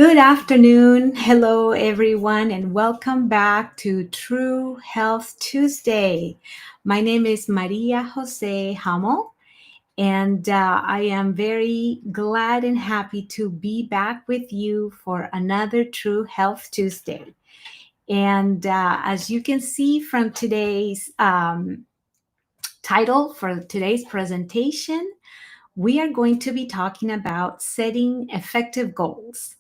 Good afternoon. Hello, everyone, and welcome back to True Health Tuesday. My name is Maria Jose Hummel, and I am very glad and happy to be back with you for another True Health Tuesday. And as you can see from today's title for today's presentation, we are going to be talking about setting effective goals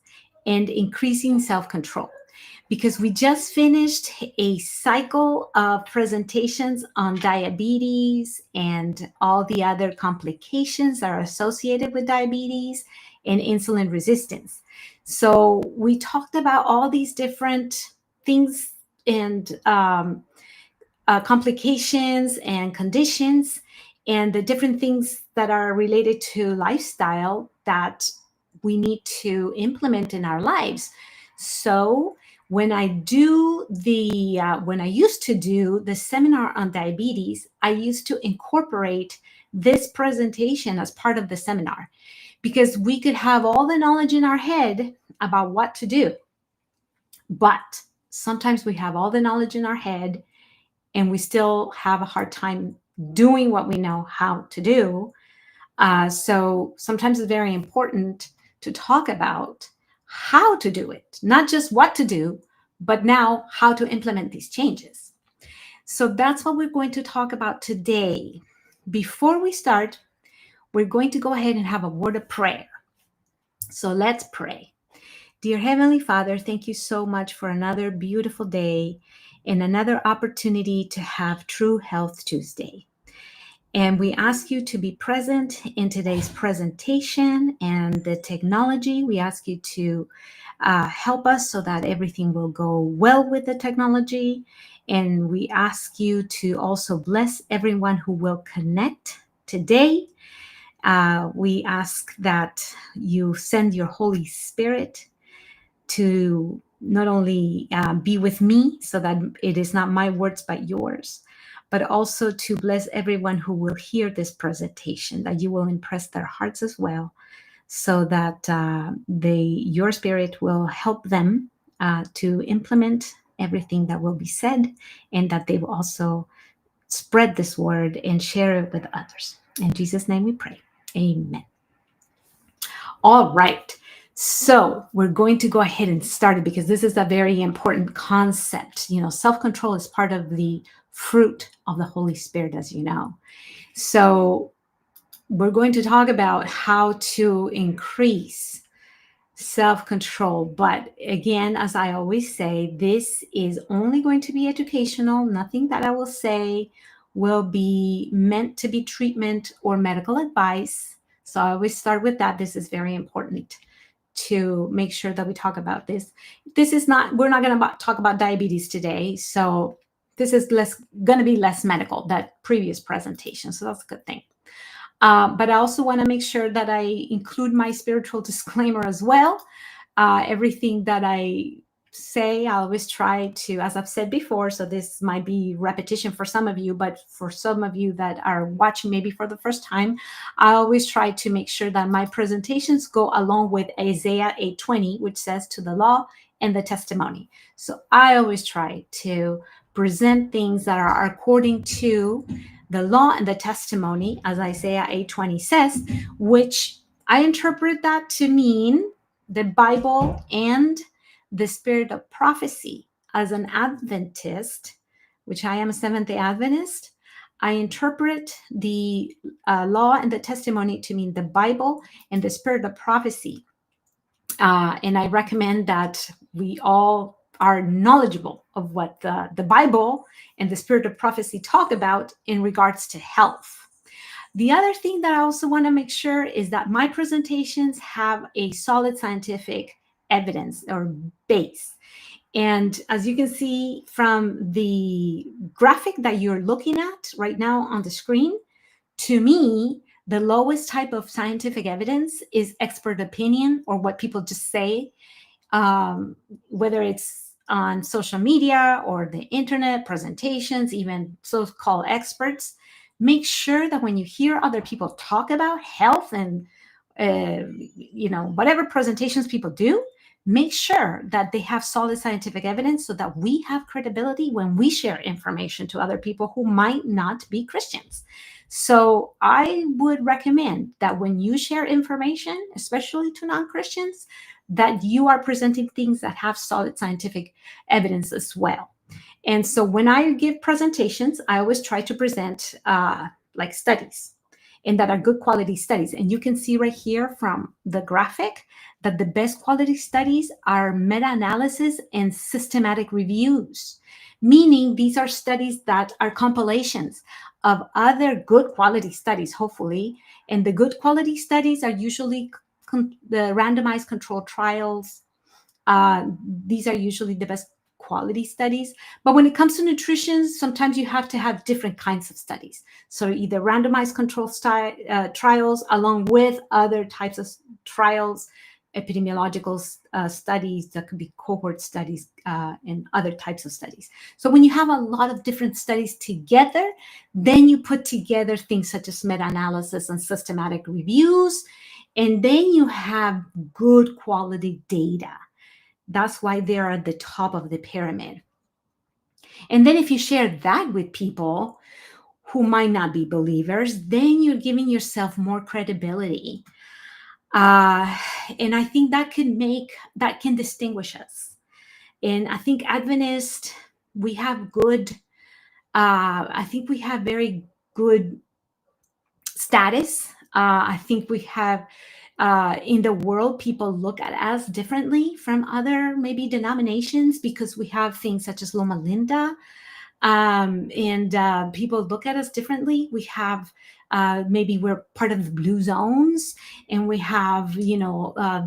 and increasing self control because we just finished a cycle of presentations on diabetes and all the other complications that are associated with diabetes and insulin resistance. So, we talked about all these different things and complications and conditions and the different things that are related to lifestyle that we need to implement in our lives. So when when I used to do the seminar on diabetes, I used to incorporate this presentation as part of the seminar because we could have all the knowledge in our head about what to do. But sometimes we have all the knowledge in our head and we still have a hard time doing what we know how to do. So sometimes it's very important to talk about how to do it, not just what to do, but now how to implement these changes. So that's what we're going to talk about today. Before we start, we're going to go ahead and have a word of prayer. So let's pray. Dear Heavenly Father, thank you so much for another beautiful day and another opportunity to have True Health Tuesday. And we ask you to be present in today's presentation and the technology. We ask you to help us so that everything will go well with the technology. And we ask you to also bless everyone who will connect today. We ask that you send your Holy Spirit to not only be with me so that it is not my words but yours, but also to bless everyone who will hear this presentation, that you will impress their hearts as well, so that your spirit will help them to implement everything that will be said, and that they will also spread this word and share it with others. In Jesus' name we pray. Amen. All right. So we're going to go ahead and start it because this is a very important concept. You know, self-control is part of the fruit of the Holy Spirit, as you know. So we're going to talk about how to increase self-control. But again, as I always say, this is only going to be educational. Nothing that I will say will be meant to be treatment or medical advice. So I always start with that. This is very important to make sure that we talk about this. We're not going to talk about diabetes today. So this is going to be less medical, that previous presentation. So that's a good thing. But I also want to make sure that I include my spiritual disclaimer as well. Everything that I say, I always try to, as I've said before, so this might be repetition for some of you, but for some of you that are watching maybe for the first time, I always try to make sure that my presentations go along with Isaiah 8:20, which says to the law and the testimony. So I always try to present things that are according to the law and the testimony, as Isaiah 8:20 says, which I interpret that to mean the Bible and the spirit of prophecy. As an Adventist, which I am a Seventh-day Adventist, I interpret the law and the testimony to mean the Bible and the spirit of prophecy. And I recommend that we all are knowledgeable of what the Bible and the spirit of prophecy talk about in regards to health. The other thing that I also want to make sure is that my presentations have a solid scientific evidence or base. And as you can see from the graphic that you're looking at right now on the screen, to me, the lowest type of scientific evidence is expert opinion, or what people just say, whether it's on social media or the internet, presentations, even so-called experts. Make sure that when you hear other people talk about health and whatever presentations people do, make sure that they have solid scientific evidence so that we have credibility when we share information to other people who might not be Christians. So I would recommend that when you share information, especially to non-Christians, that you are presenting things that have solid scientific evidence as well. And so when I give presentations, I always try to present like studies, and that are good quality studies. And you can see right here from the graphic that the best quality studies are meta-analysis and systematic reviews, meaning these are studies that are compilations of other good quality studies, hopefully. And the good quality studies are usually the randomized controlled trials. These are usually the best quality studies. But when it comes to nutrition, sometimes you have to have different kinds of studies. So either randomized control trials along with other types of trials, epidemiological studies, that could be cohort studies, and other types of studies. So when you have a lot of different studies together, then you put together things such as meta-analysis and systematic reviews, and then you have good quality data. That's why they're at the top of the pyramid. And then if you share that with people who might not be believers, then you're giving yourself more credibility. And I think that can distinguish us. And I think Adventist, we have good, I think we have very good status. I think we have, in the world, people look at us differently from other maybe denominations because we have things such as Loma Linda, and people look at us differently. We have maybe we're part of the blue zones, and we have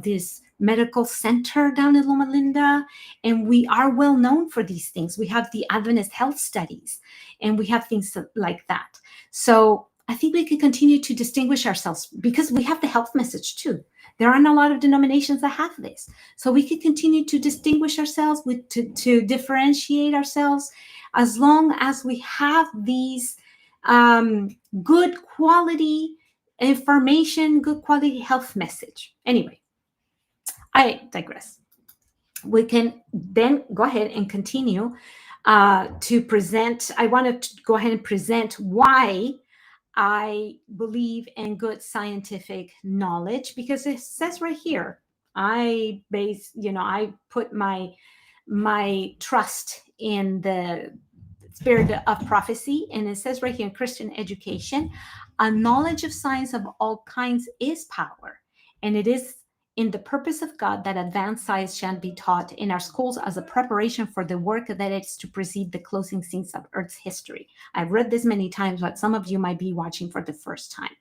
this medical center down in Loma Linda, and we are well known for these things. We have the Adventist health studies, and we have things like that. So I think we can continue to distinguish ourselves because we have the health message too. There aren't a lot of denominations that have this. So we can continue to distinguish ourselves, to differentiate ourselves, as long as we have these good quality information, good quality health message. Anyway, I digress. We can then go ahead and continue to present. I want to go ahead and present why I believe in good scientific knowledge, because it says right here, I put my trust in the spirit of prophecy. And it says right here in Christian education, a knowledge of science of all kinds is power. And it is in the purpose of God that advanced science shall be taught in our schools as a preparation for the work that is to precede the closing scenes of Earth's history. I've read this many times, but some of you might be watching for the first time.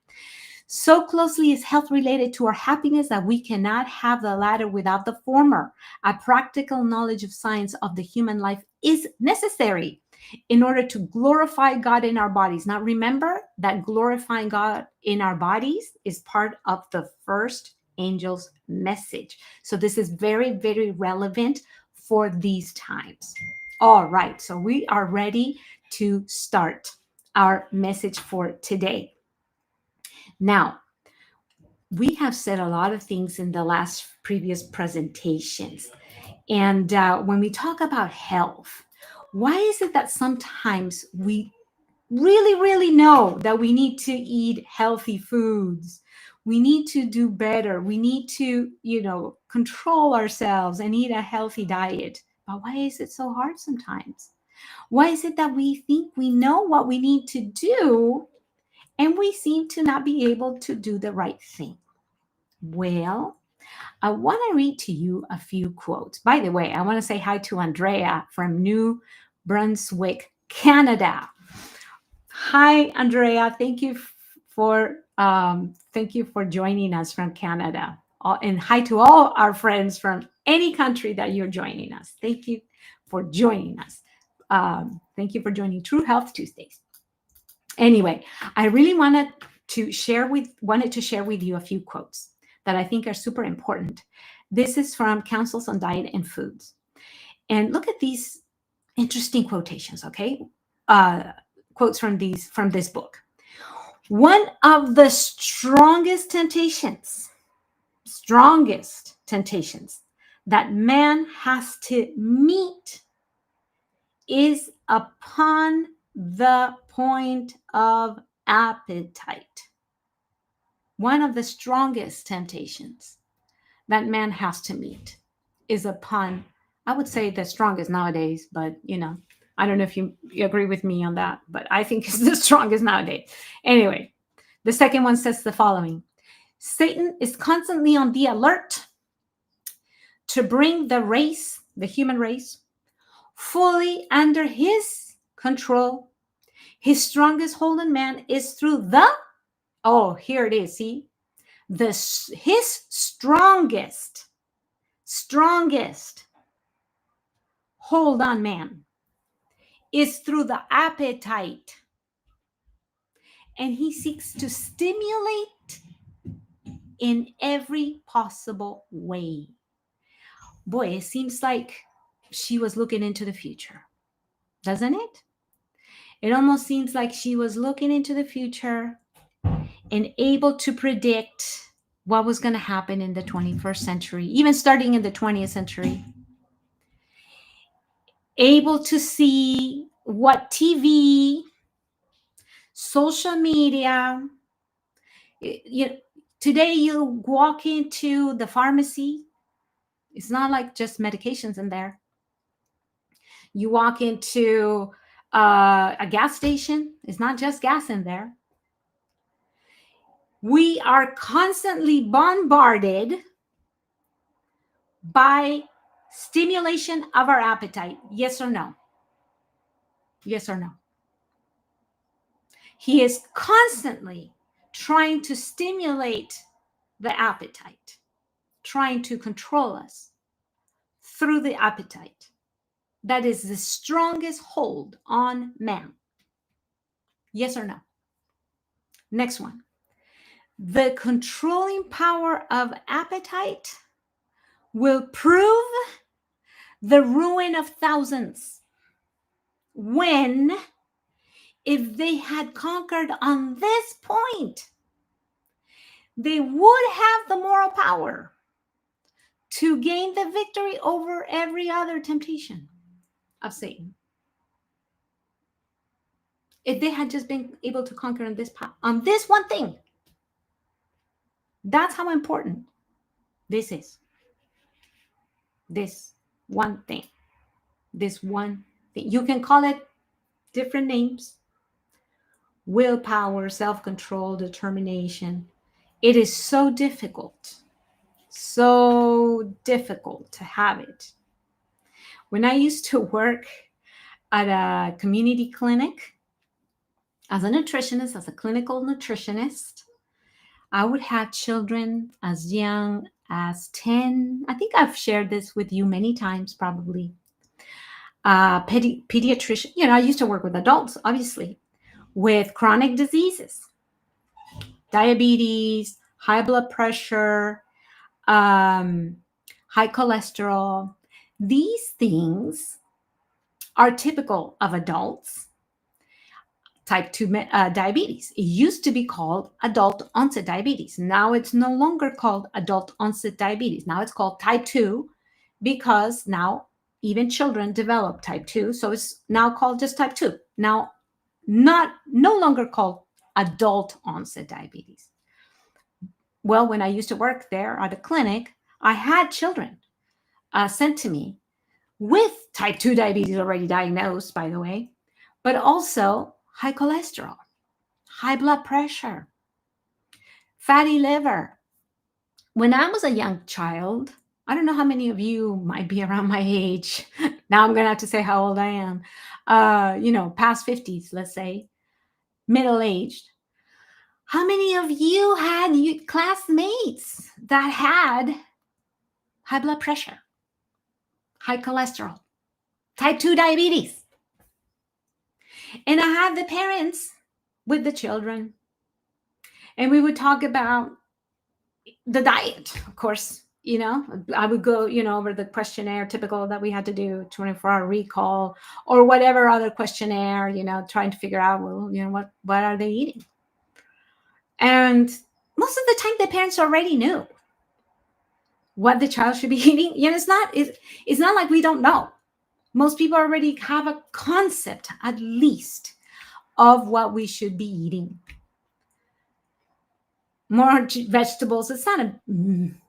So closely is health related to our happiness that we cannot have the latter without the former. A practical knowledge of science of the human life is necessary in order to glorify God in our bodies. Now, remember that glorifying God in our bodies is part of the first angel's message. So this is very, very relevant for these times. All right, so we are ready to start our message for today. Now, we have said a lot of things in the last previous presentations. And when we talk about health, why is it that sometimes we really, really know that we need to eat healthy foods? We need to do better. We need to, control ourselves and eat a healthy diet. But why is it so hard sometimes? Why is it that we think we know what we need to do and we seem to not be able to do the right thing? Well, I want to read to you a few quotes. By the way, I want to say hi to Andrea from New Brunswick, Canada. Hi, Andrea. Thank you for joining us from Canada. And hi to all our friends from any country that you're joining us. Thank you for joining us. Thank you for joining True Health Tuesdays. Anyway, I really wanted to share with you a few quotes that I think are super important. This is from Councils on Diet and Foods. And look at these interesting quotations, okay? Quotes from this book. One of the strongest temptations that man has to meet is upon the point of appetite. One of the strongest temptations that man has to meet is upon, I would say the strongest nowadays, but I don't know if you agree with me on that, but I think it's the strongest nowadays. Anyway, the second one says the following: Satan is constantly on the alert to bring the human race, fully under his control. His strongest hold on man is through here it is, see? His strongest hold on man is through the appetite. And he seeks to stimulate in every possible way. Boy, it seems like she was looking into the future, doesn't it? It almost seems like she was looking into the future and able to predict what was going to happen in the 21st century, even starting in the 20th century. Able to see what TV, social media, today you walk into the pharmacy, it's not like just medications in there. You walk into a gas station, it's not just gas in there. We are constantly bombarded by stimulation of our appetite. Yes or no? Yes or no? He is constantly trying to stimulate the appetite, trying to control us through the appetite. That is the strongest hold on man. Yes or no? Next one. The controlling power of appetite will prove the ruin of thousands when, if they had conquered on this point, they would have the moral power to gain the victory over every other temptation of Satan. If they had just been able to conquer on this one thing. That's how important this is. This one thing. This one thing. You can call it different names. Willpower, self-control, determination. It is so difficult to have it. When I used to work at a community clinic as a nutritionist, as a clinical nutritionist, I would have children as young as 10. I think I've shared this with you many times, probably. Pediatrician, I used to work with adults, obviously, with chronic diseases, diabetes, high blood pressure, high cholesterol. These things are typical of adults. Type 2 diabetes. It used to be called adult onset diabetes. Now it's no longer called adult onset diabetes. Now it's called type 2 because now even children develop type 2. So it's now called just type 2. Now, no longer called adult onset diabetes. Well, when I used to work there at a clinic, I had children sent to me with type 2 diabetes already diagnosed, by the way, but also high cholesterol, high blood pressure, fatty liver. When I was a young child, I don't know how many of you might be around my age. Now I'm going to have to say how old I am. Past 50s, let's say, middle-aged. How many of you had classmates that had high blood pressure, high cholesterol, type 2 diabetes? And I had the parents with the children. And we would talk about the diet, of course. I would go, over the questionnaire typical that we had to do, 24-hour recall or whatever other questionnaire, trying to figure out, what are they eating? And most of the time the parents already knew. what the child should be eating. It's not like we don't know. Most people already have a concept, at least, of what we should be eating. More vegetables. It's not a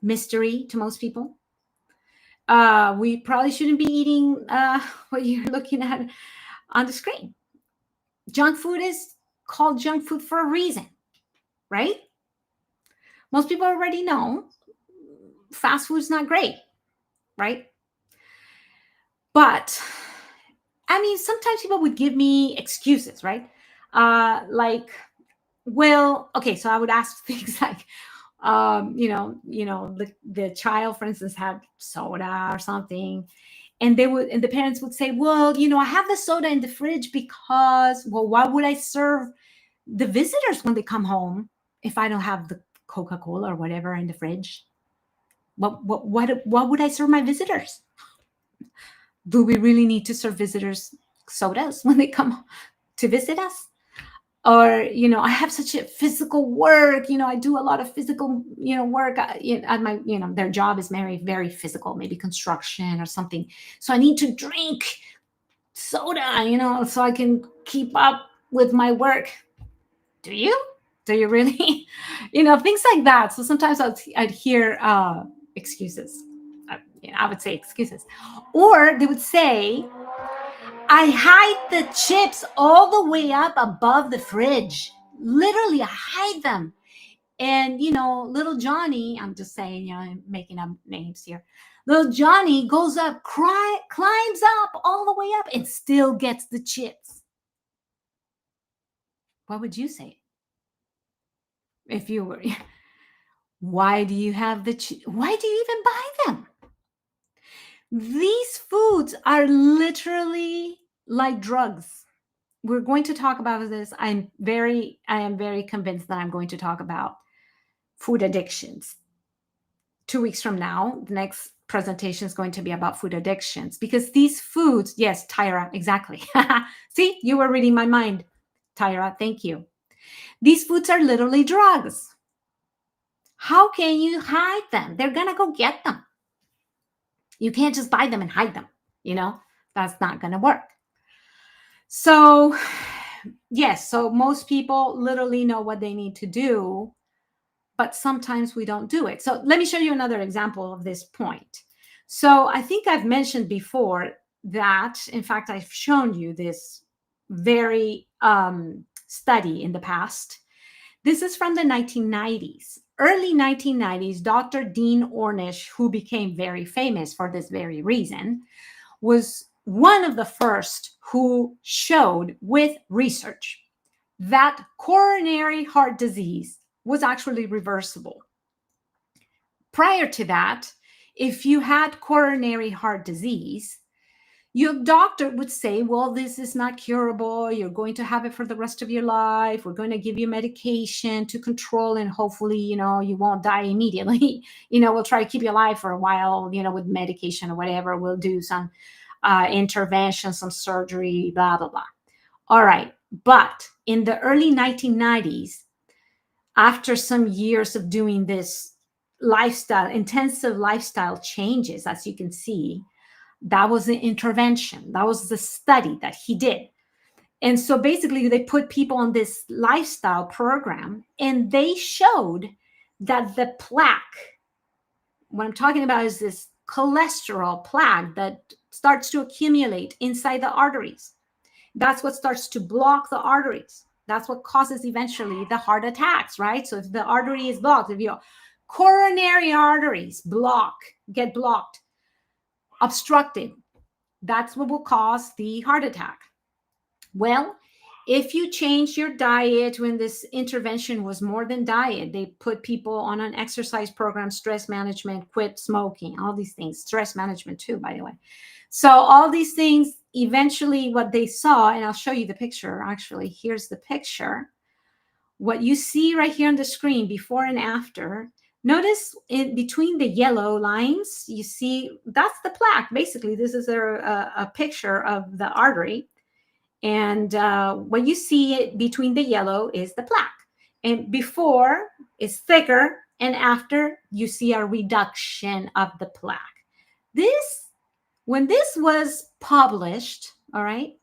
mystery to most people. We probably shouldn't be eating what you're looking at on the screen. Junk food is called junk food for a reason, right? Most people already know fast food's not great, right? But I mean, sometimes people would give me excuses, right? Like, well, okay, so I would ask things like, the child, for instance, had soda or something, and the parents would say, well, I have the soda in the fridge because, well, why would I serve the visitors when they come home if I don't have the Coca-Cola or whatever in the fridge? What would I serve my visitors? Do we really need to serve visitors sodas when they come to visit us? Or, I have such a physical work, I do a lot of physical, work at my, their job is very, very physical, maybe construction or something. So I need to drink soda, so I can keep up with my work. Do you? Do you really? Things like that. So sometimes I'd hear excuses. I would say excuses. Or they would say, I hide the chips all the way up above the fridge. Literally, I hide them. And, little Johnny, I'm just saying, I'm making up names here. Little Johnny goes up, climbs up all the way up, and still gets the chips. What would you say if you were? Why do you have why do you even buy them? These foods are literally like drugs. We're going to talk about this. I am very convinced that I'm going to talk about food addictions. 2 weeks from now, the next presentation is going to be about food addictions, because these foods, yes, Tyra, exactly. See, you were reading my mind, Tyra. Thank you. These foods are literally drugs. How can you hide them? They're going to go get them. You can't just buy them and hide them. That's not going to work. So, yes, so most people literally know what they need to do, but sometimes we don't do it. So let me show you another example of this point. So I think I've mentioned before that, in fact, I've shown you this very study in the past. This is from the 1990s. Early 1990s, Dr. Dean Ornish, who became very famous for this very reason, was one of the first who showed with research that coronary heart disease was actually reversible. Prior to that, if you had coronary heart disease, your doctor would say, well, this is not curable. You're going to have it for the rest of your life. We're going to give you medication to control, and hopefully, you won't die immediately. We'll try to keep you alive for a while, with medication or whatever. We'll do some intervention, some surgery, blah, blah, blah. All right. But in the early 1990s, after some years of doing this intensive lifestyle changes, as you can see, that was the intervention. That was the study that he did. And so basically, they put people on this lifestyle program, and they showed that the plaque, what I'm talking about is this cholesterol plaque that starts to accumulate inside the arteries. That's what starts to block the arteries. That's what causes eventually the heart attacks, right? So if the artery is blocked, if your coronary arteries get blocked, obstructed, that's what will cause the heart attack. Well, if you change your diet, when this intervention was more than diet, they put people on an exercise program, stress management, quit smoking, all these things, stress management too, by the way. So all these things, eventually what they saw, and I'll show you the picture, actually, here's the picture. What you see right here on the screen, before and after, notice in between the yellow lines, you see that's the plaque. Basically, this is a picture of the artery. And what you see between the yellow is the plaque. And before is thicker, And after, you see a reduction of the plaque. When this was published, all right,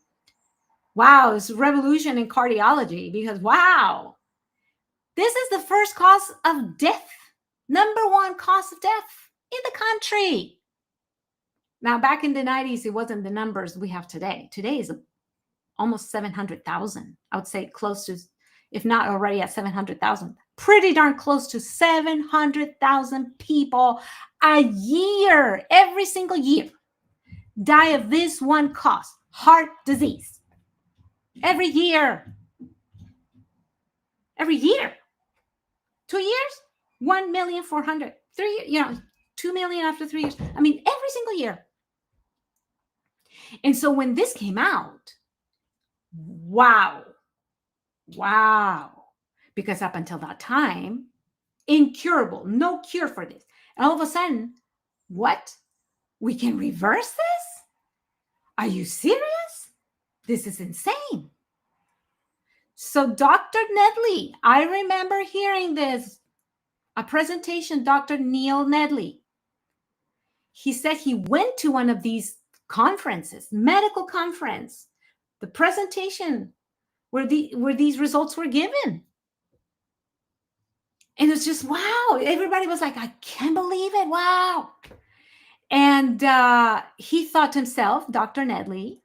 wow, it's a revolution in cardiology because, wow, this is the first cause of death, number one cause of death in the country. Now, back in the 90s, it wasn't the numbers we have today. Today is almost 700,000. I would say close to, if not already at 700,000, pretty darn close to 700,000 people a year, every single year, die of this one cause, heart disease. Every year. Every year. 2 years, 1,400,000. 3, 2 million after 3 years. I mean, every single year. And so when this came out, wow. Because up until that time, incurable, no cure for this. And all of a sudden, what? We can reverse this? Are you serious? This is insane. So Dr. Nedley, I remember hearing this, a presentation, Dr. Neil Nedley. He said he went to one of these conferences, medical conference, the presentation where these results were given. And it's just, wow. Everybody was like, I can't believe it. Wow. And he thought to himself, Dr. Nedley,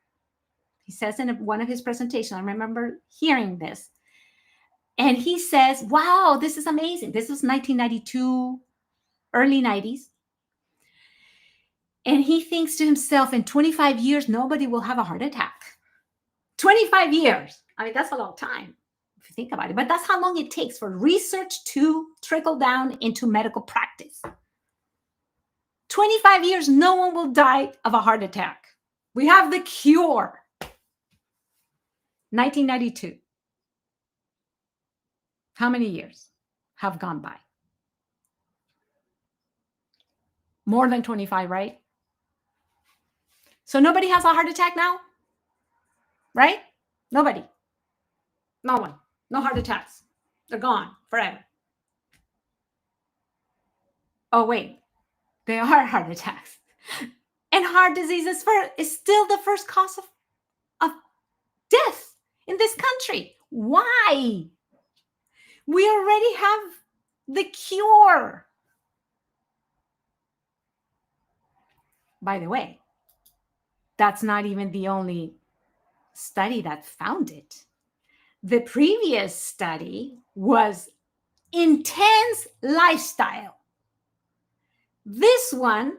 he says in one of his presentations, I remember hearing this. And he says, wow, this is amazing. This was 1992, early 90s. And he thinks to himself, in 25 years, nobody will have a heart attack. 25 years. I mean, that's a long time if you think about it. But that's how long it takes for research to trickle down into medical practice. 25 years, no one will die of a heart attack. We have the cure. 1992. How many years have gone by? More than 25, right? So nobody has a heart attack now? Right? Nobody. No one. No heart attacks. They're gone forever. Oh, wait. They are heart attacks. And heart disease is still the first cause of death in this country. Why? We already have the cure. By the way, that's not even the only study that found it. The previous study was intense lifestyle. This one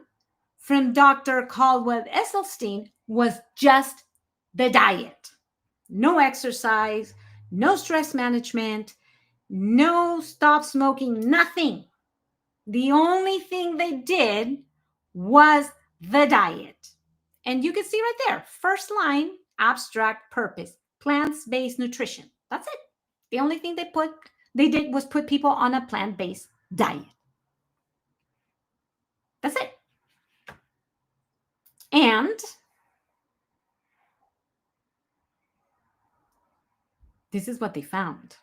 from Dr. Caldwell Esselstyn was just the diet. No exercise, no stress management, no stop smoking, nothing. The only thing they did was the diet. And you can see right there, first line, abstract purpose, plant-based nutrition. That's it. The only thing they did was put people on a plant-based diet. That's it. And this is what they found.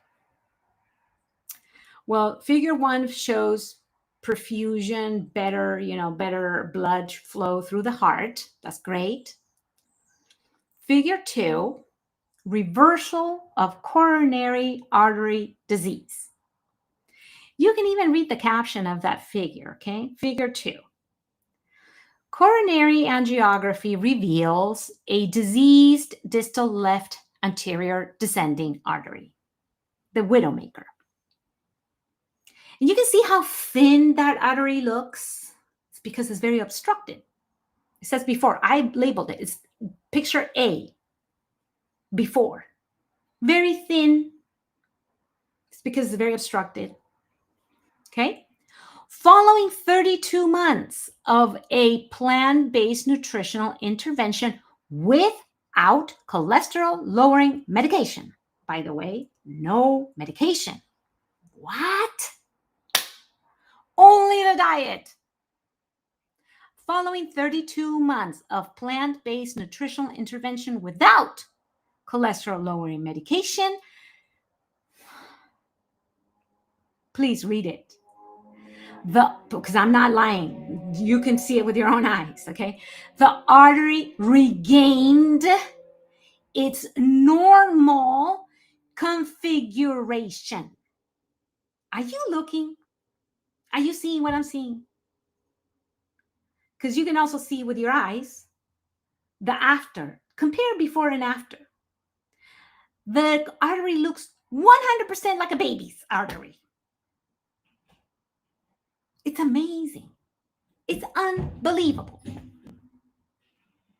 Well, figure 1 shows perfusion, better blood flow through the heart. That's great. Figure 2, reversal of coronary artery disease. You can even read the caption of that figure, okay? Figure 2. Coronary angiography reveals a diseased distal left anterior descending artery, the widowmaker. And you can see how thin that artery looks. It's because it's very obstructed. It says before, I labeled it. It's picture A, before. Very thin. It's because it's very obstructed. Okay? Following 32 months of a plant-based nutritional intervention without cholesterol-lowering medication. By the way, no medication. What? Only the diet. Following 32 months of plant-based nutritional intervention without cholesterol-lowering medication, please read it. Because I'm not lying, you can see it with your own eyes, okay? The artery regained its normal configuration. Are you looking? Are you seeing what I'm seeing? Because you can also see with your eyes the after. Compare before and after. The artery looks 100% like a baby's artery. It's amazing. It's unbelievable.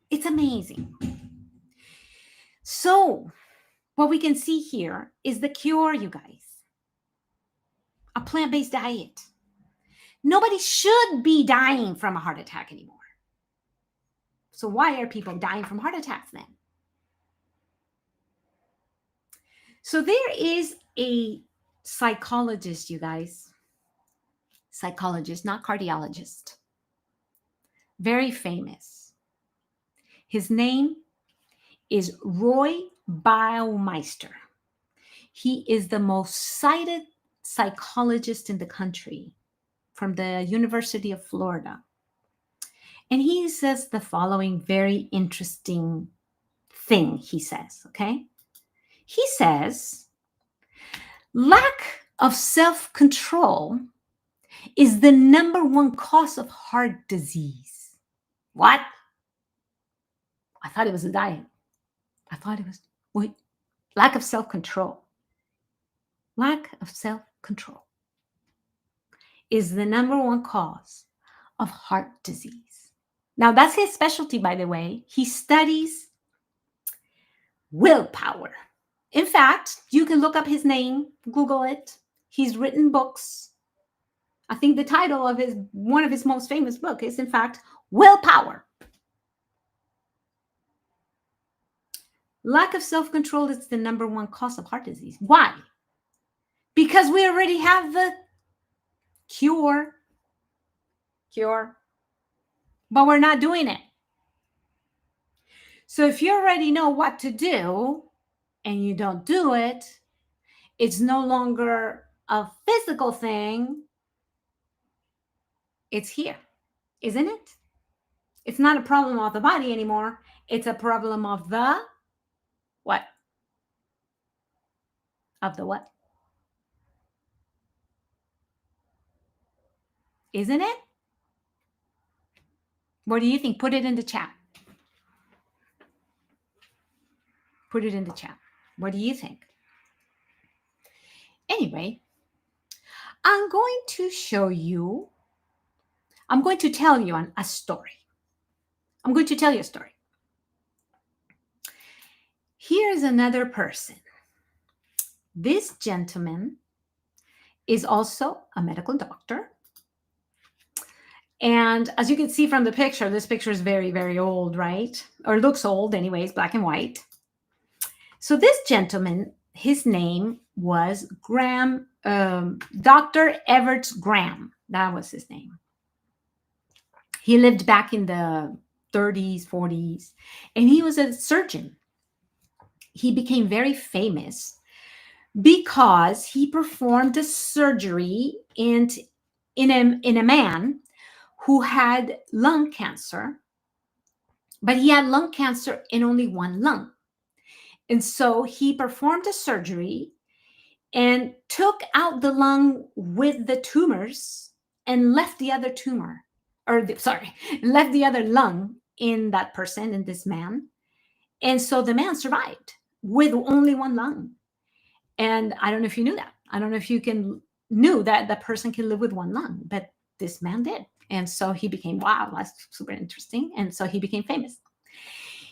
It's amazing. So, what we can see here is the cure, you guys. A plant-based diet. Nobody should be dying from a heart attack anymore. So why are people dying from heart attacks then? So there is a psychologist, you guys. Psychologist, not cardiologist. Very famous. His name is Roy Baumeister. He is the most cited psychologist in the country from the University of Florida. And he says the following very interesting thing, he says, okay? He says, lack of self-control is the number one cause of heart disease. What? I thought it was a diet. I thought it was, wait, lack of self-control. Lack of self-control is the number one cause of heart disease. Now, that's his specialty, by the way. He studies willpower. In fact, you can look up his name, Google it. He's written books. I think the title of one of his most famous books is, in fact, Willpower. Lack of self-control is the number one cause of heart disease. Why? Because we already have the cure, but we're not doing it. So if you already know what to do and you don't do it, it's no longer a physical thing. It's here, isn't it? It's not a problem of the body anymore. It's a problem of the what? Of the what? Isn't it? What do you think? Put it in the chat. Put it in the chat. What do you think? Anyway, I'm going to tell you a story. I'm going to tell you a story. Here's another person. This gentleman is also a medical doctor. And as you can see from the picture, this picture is very, very old, right? Or looks old anyways, black and white. So this gentleman, his name was Dr. Everett Graham. That was his name. He lived back in the 30s, 40s, and he was a surgeon. He became very famous because he performed a surgery in a man who had lung cancer, but he had lung cancer in only one lung. And so he performed a surgery and took out the lung with the tumors and left the other left the other lung in that person, in this man. And so the man survived with only one lung. And I don't know if you knew that. I don't know if you knew that the person can live with one lung, but this man did. And so he became, wow, that's super interesting. And so he became famous.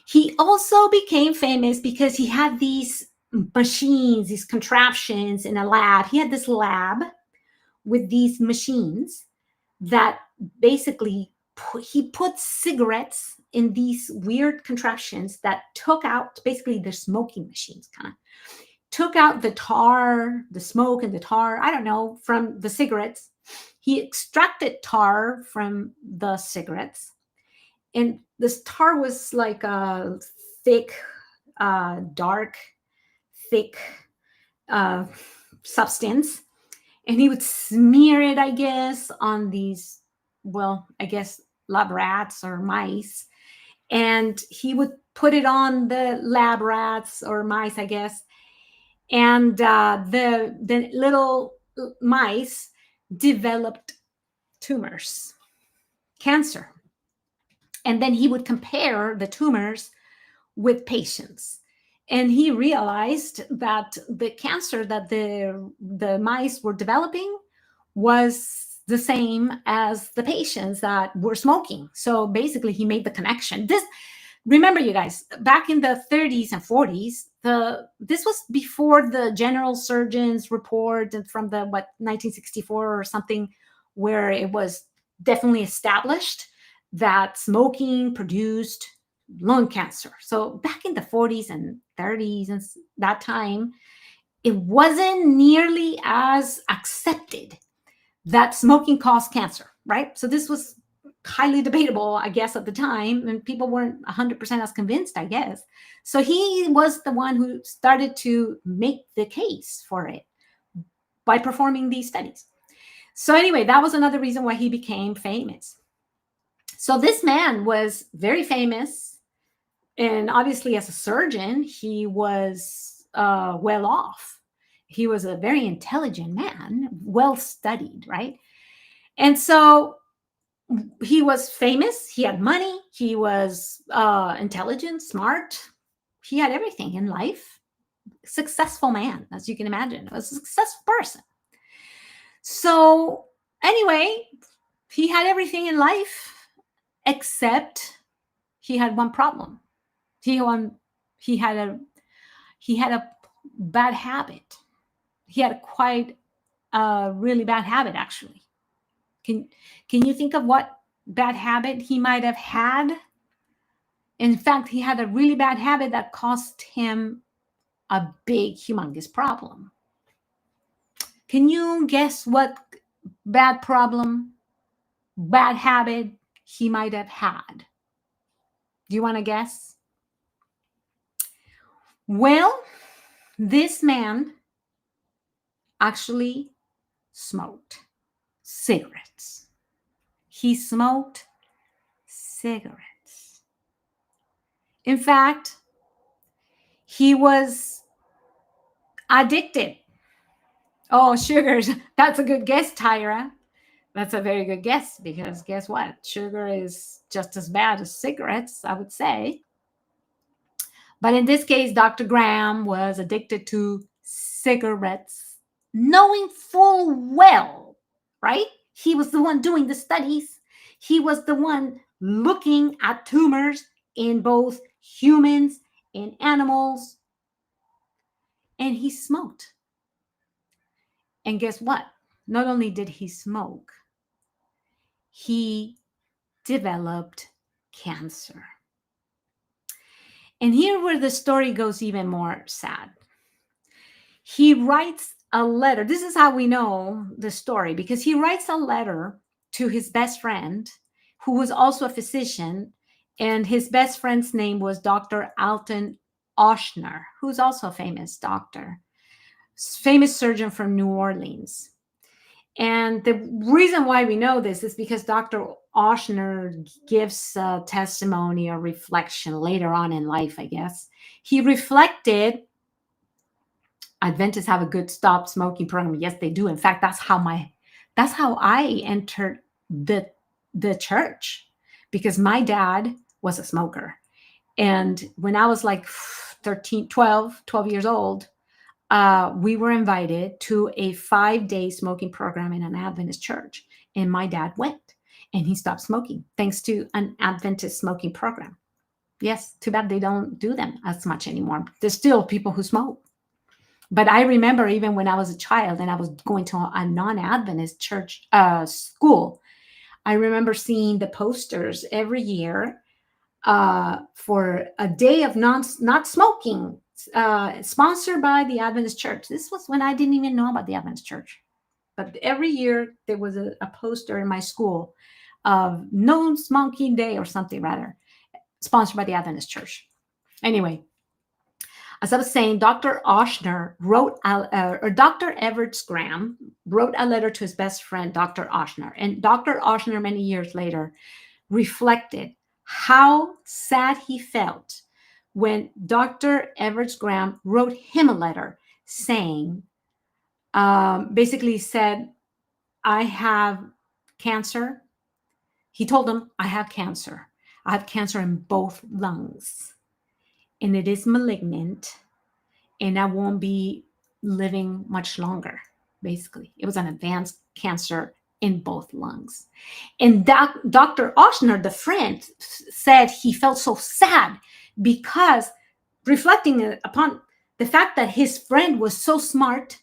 He also became famous because he had these machines, these contraptions in a lab. He had this lab with these machines that basically he put cigarettes in these weird contraptions that took out, basically they're smoking machines, kind of took out the tar, the smoke and the tar, I don't know, from the cigarettes. He extracted tar from the cigarettes. And this tar was like a thick, dark, thick substance. and he would smear it, I guess, on these, well, I guess lab rats or mice, and he would put it on the lab rats or mice, I guess, and the little mice developed tumors, cancer, and then he would compare the tumors with patients, and he realized that the cancer that the mice were developing was the same as the patients that were smoking. So basically he made the connection. This, remember, you guys, back in the 30s and 40s, this was before the general surgeon's report from the 1964 or something, where it was definitely established that smoking produced lung cancer. So back in the 40s and 30s and that time, it wasn't nearly as accepted that smoking caused cancer, right? So this was highly debatable, I guess, at the time, and people weren't 100% as convinced, I guess. So he was the one who started to make the case for it by performing these studies. So anyway, that was another reason why he became famous. So this man was very famous, and obviously as a surgeon, he was well off. He was a very intelligent man, well studied, right? And so he was famous. He had money. He was intelligent, smart. He had everything in life. Successful man, as you can imagine, a successful person. So anyway, he had everything in life, except he had one problem. He had a bad habit. He had quite a really bad habit, actually. Can you think of what bad habit he might have had? In fact, he had a really bad habit that cost him a big, humongous problem. Can you guess what bad problem, bad habit he might have had? Do you want to guess? Well, this man actually smoked cigarettes. He smoked cigarettes. In fact, he was addicted. Oh, sugars. That's a good guess, Tyra. That's a very good guess, because guess what? Sugar is just as bad as cigarettes, I would say. But in this case, Dr. Graham was addicted to cigarettes, knowing full well, right? He was the one doing the studies. He was the one looking at tumors in both humans and animals. And he smoked. And guess what? Not only did he smoke, he developed cancer. And here where the story goes even more sad. He writes a letter. This is how we know the story, because he writes a letter to his best friend, who was also a physician, and his best friend's name was Dr. Alton Ochsner, who's also a famous doctor, famous surgeon from New Orleans. And the reason why we know this is because Dr. Ochsner gives a testimony or reflection later on in life, I guess. He reflected, Adventists have a good stop smoking program. Yes, they do. In fact, that's how I entered the church, because my dad was a smoker. And when I was like 12 years old, we were invited to a 5-day smoking program in an Adventist church. And my dad went, and he stopped smoking thanks to an Adventist smoking program. Yes, too bad they don't do them as much anymore. There's still people who smoke. But I remember even when I was a child and I was going to a non-Adventist church school, I remember seeing the posters every year for a day of not smoking, sponsored by the Adventist church. This was when I didn't even know about the Adventist church. But every year there was a poster in my school of no smoking day or something, rather, sponsored by the Adventist church. Anyway, as I was saying, Dr. Oshner wrote, or Dr. Everett Graham wrote a letter to his best friend, Dr. Oshner. And Dr. Oshner, many years later, reflected how sad he felt when Dr. Everett Graham wrote him a letter saying, basically said, I have cancer. He told him, I have cancer. I have cancer in both lungs, and it is malignant, and I won't be living much longer. Basically, it was an advanced cancer in both lungs. And Dr. Oshner, the friend, said he felt so sad because reflecting upon the fact that his friend was so smart,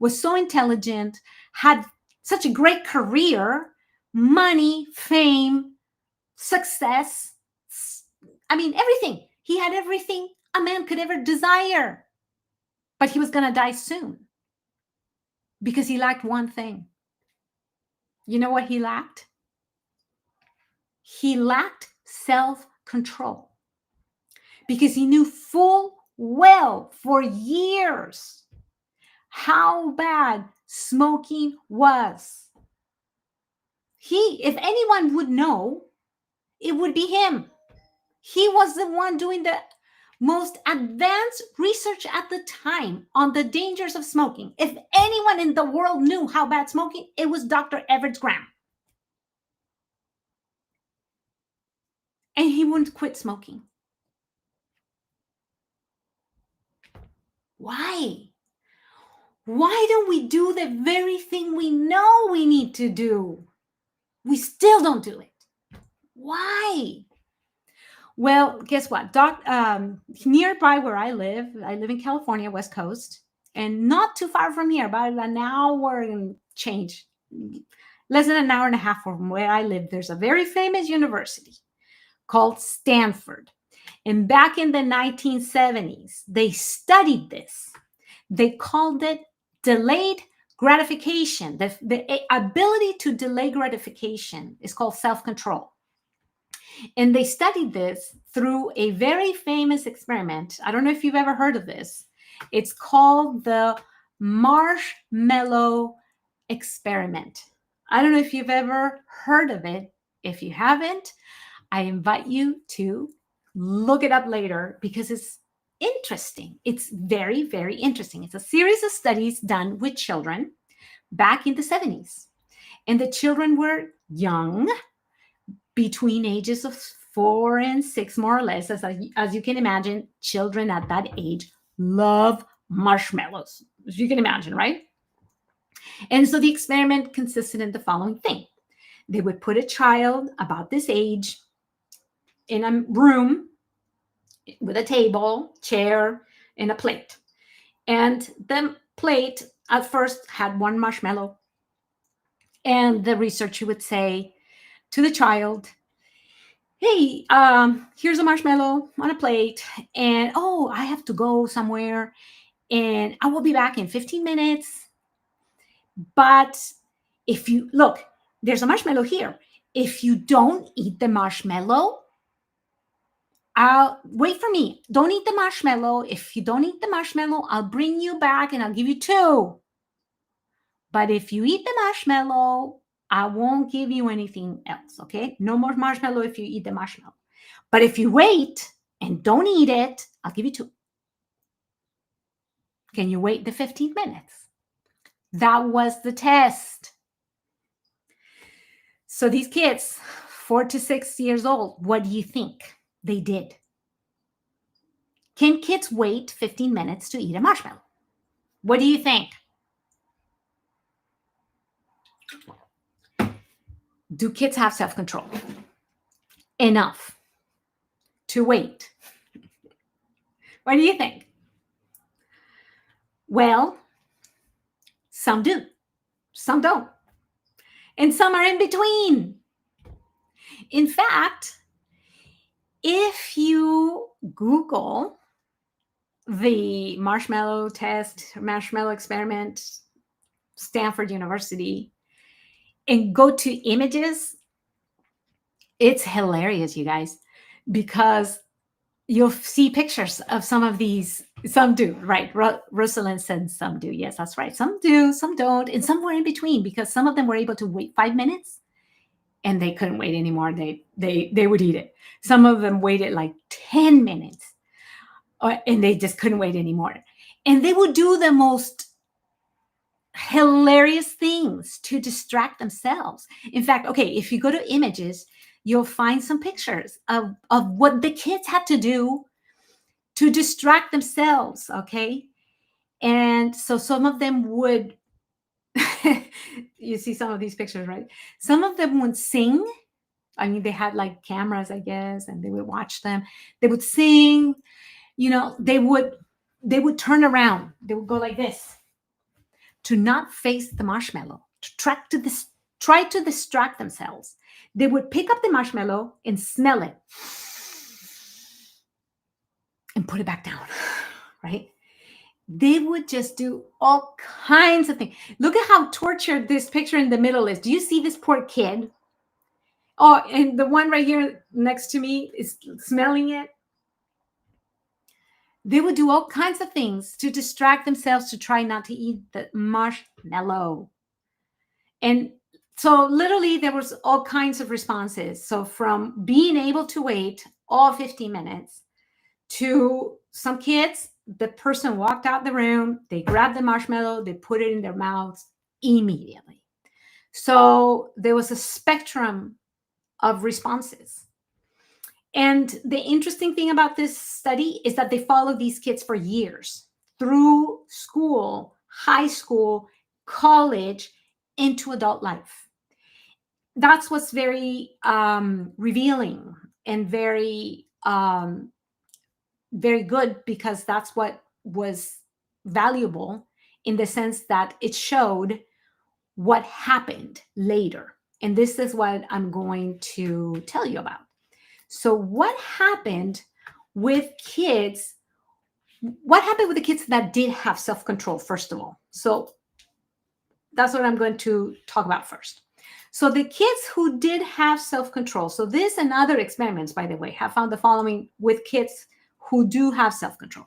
was so intelligent, had such a great career, money, fame, success. I mean, everything. He had everything a man could ever desire. But he was going to die soon because he lacked one thing. You know what he lacked? He lacked self-control because he knew full well for years how bad smoking was. If anyone would know, it would be him. He was the one doing the most advanced research at the time on the dangers of smoking. If anyone in the world knew how bad smoking, it was Dr. Everett Graham. And he wouldn't quit smoking. Why? Why don't we do the very thing we know we need to do? We still don't do it. Why? Well, guess what? Nearby where I live in California, West Coast, and not too far from here, about an hour and change, less than an hour and a half from where I live, there's a very famous university called Stanford. And back in the 1970s, they studied this. They called it delayed gratification. The ability to delay gratification is called self-control. And they studied this through a very famous experiment. I don't know if you've ever heard of this. It's called the marshmallow experiment. I don't know if you've ever heard of it. If you haven't, I invite you to look it up later because it's interesting. It's very, very interesting. It's a series of studies done with children back in the 70s. And the children were young, between ages of 4 and 6, more or less. As you can imagine, children at that age love marshmallows, as you can imagine, right? And so the experiment consisted in the following thing. They would put a child about this age in a room with a table, chair, and a plate. And the plate at first had one marshmallow. And the researcher would say to the child, hey, here's a marshmallow on a plate. And, oh, I have to go somewhere. And I will be back in 15 minutes. But if you, look, there's a marshmallow here. If you don't eat the marshmallow, wait for me. Don't eat the marshmallow. If you don't eat the marshmallow, I'll bring you back and I'll give you 2. But if you eat the marshmallow, I won't give you anything else, okay? No more marshmallow if you eat the marshmallow. But if you wait and don't eat it, I'll give you 2. Can you wait the 15 minutes? That was the test. So these kids, 4 to 6 years old, what do you think they did? Can kids wait 15 minutes to eat a marshmallow? What do you think? Do kids have self-control enough to wait? What do you think? Well, some do, some don't, and some are in between. In fact, if you Google the marshmallow test, marshmallow experiment, Stanford University, and go to images, it's hilarious, you guys, because you'll see pictures of some of these Some do, right? Rosalind said some do. Yes, that's right. Some do, some don't, and some were in between because some of them were able to wait 5 minutes and they couldn't wait anymore. They would eat it. Some of them waited like 10 minutes, and they just couldn't wait anymore. And they would do the most hilarious things to distract themselves. In fact, okay, if you go to images, you'll find some pictures of what the kids had to do to distract themselves. Okay. And so some of them would, you see some of these pictures, right? Some of them would sing. I mean, they had like cameras, I guess, and they would watch them. They would sing, they would turn around. They would go like this to not face the marshmallow, to try to distract themselves. They would pick up the marshmallow and smell it and put it back down, right? They would just do all kinds of things. Look at how tortured this picture in the middle is. Do you see this poor kid? Oh, and the one right here next to me is smelling it. They would do all kinds of things to distract themselves to try not to eat the marshmallow. And so literally there was all kinds of responses. So from being able to wait all 15 minutes to some kids, the person walked out the room, they grabbed the marshmallow, they put it in their mouths immediately. So there was a spectrum of responses. And the interesting thing about this study is that they followed these kids for years through school, high school, college, into adult life. That's what's very revealing and very good, because that's what was valuable in the sense that it showed what happened later. And this is what I'm going to tell you about. So what happened with kids? What happened with the kids that did have self-control, first of all? So that's what I'm going to talk about first. So the kids who did have self-control, so this and other experiments, by the way, have found the following with kids who do have self-control.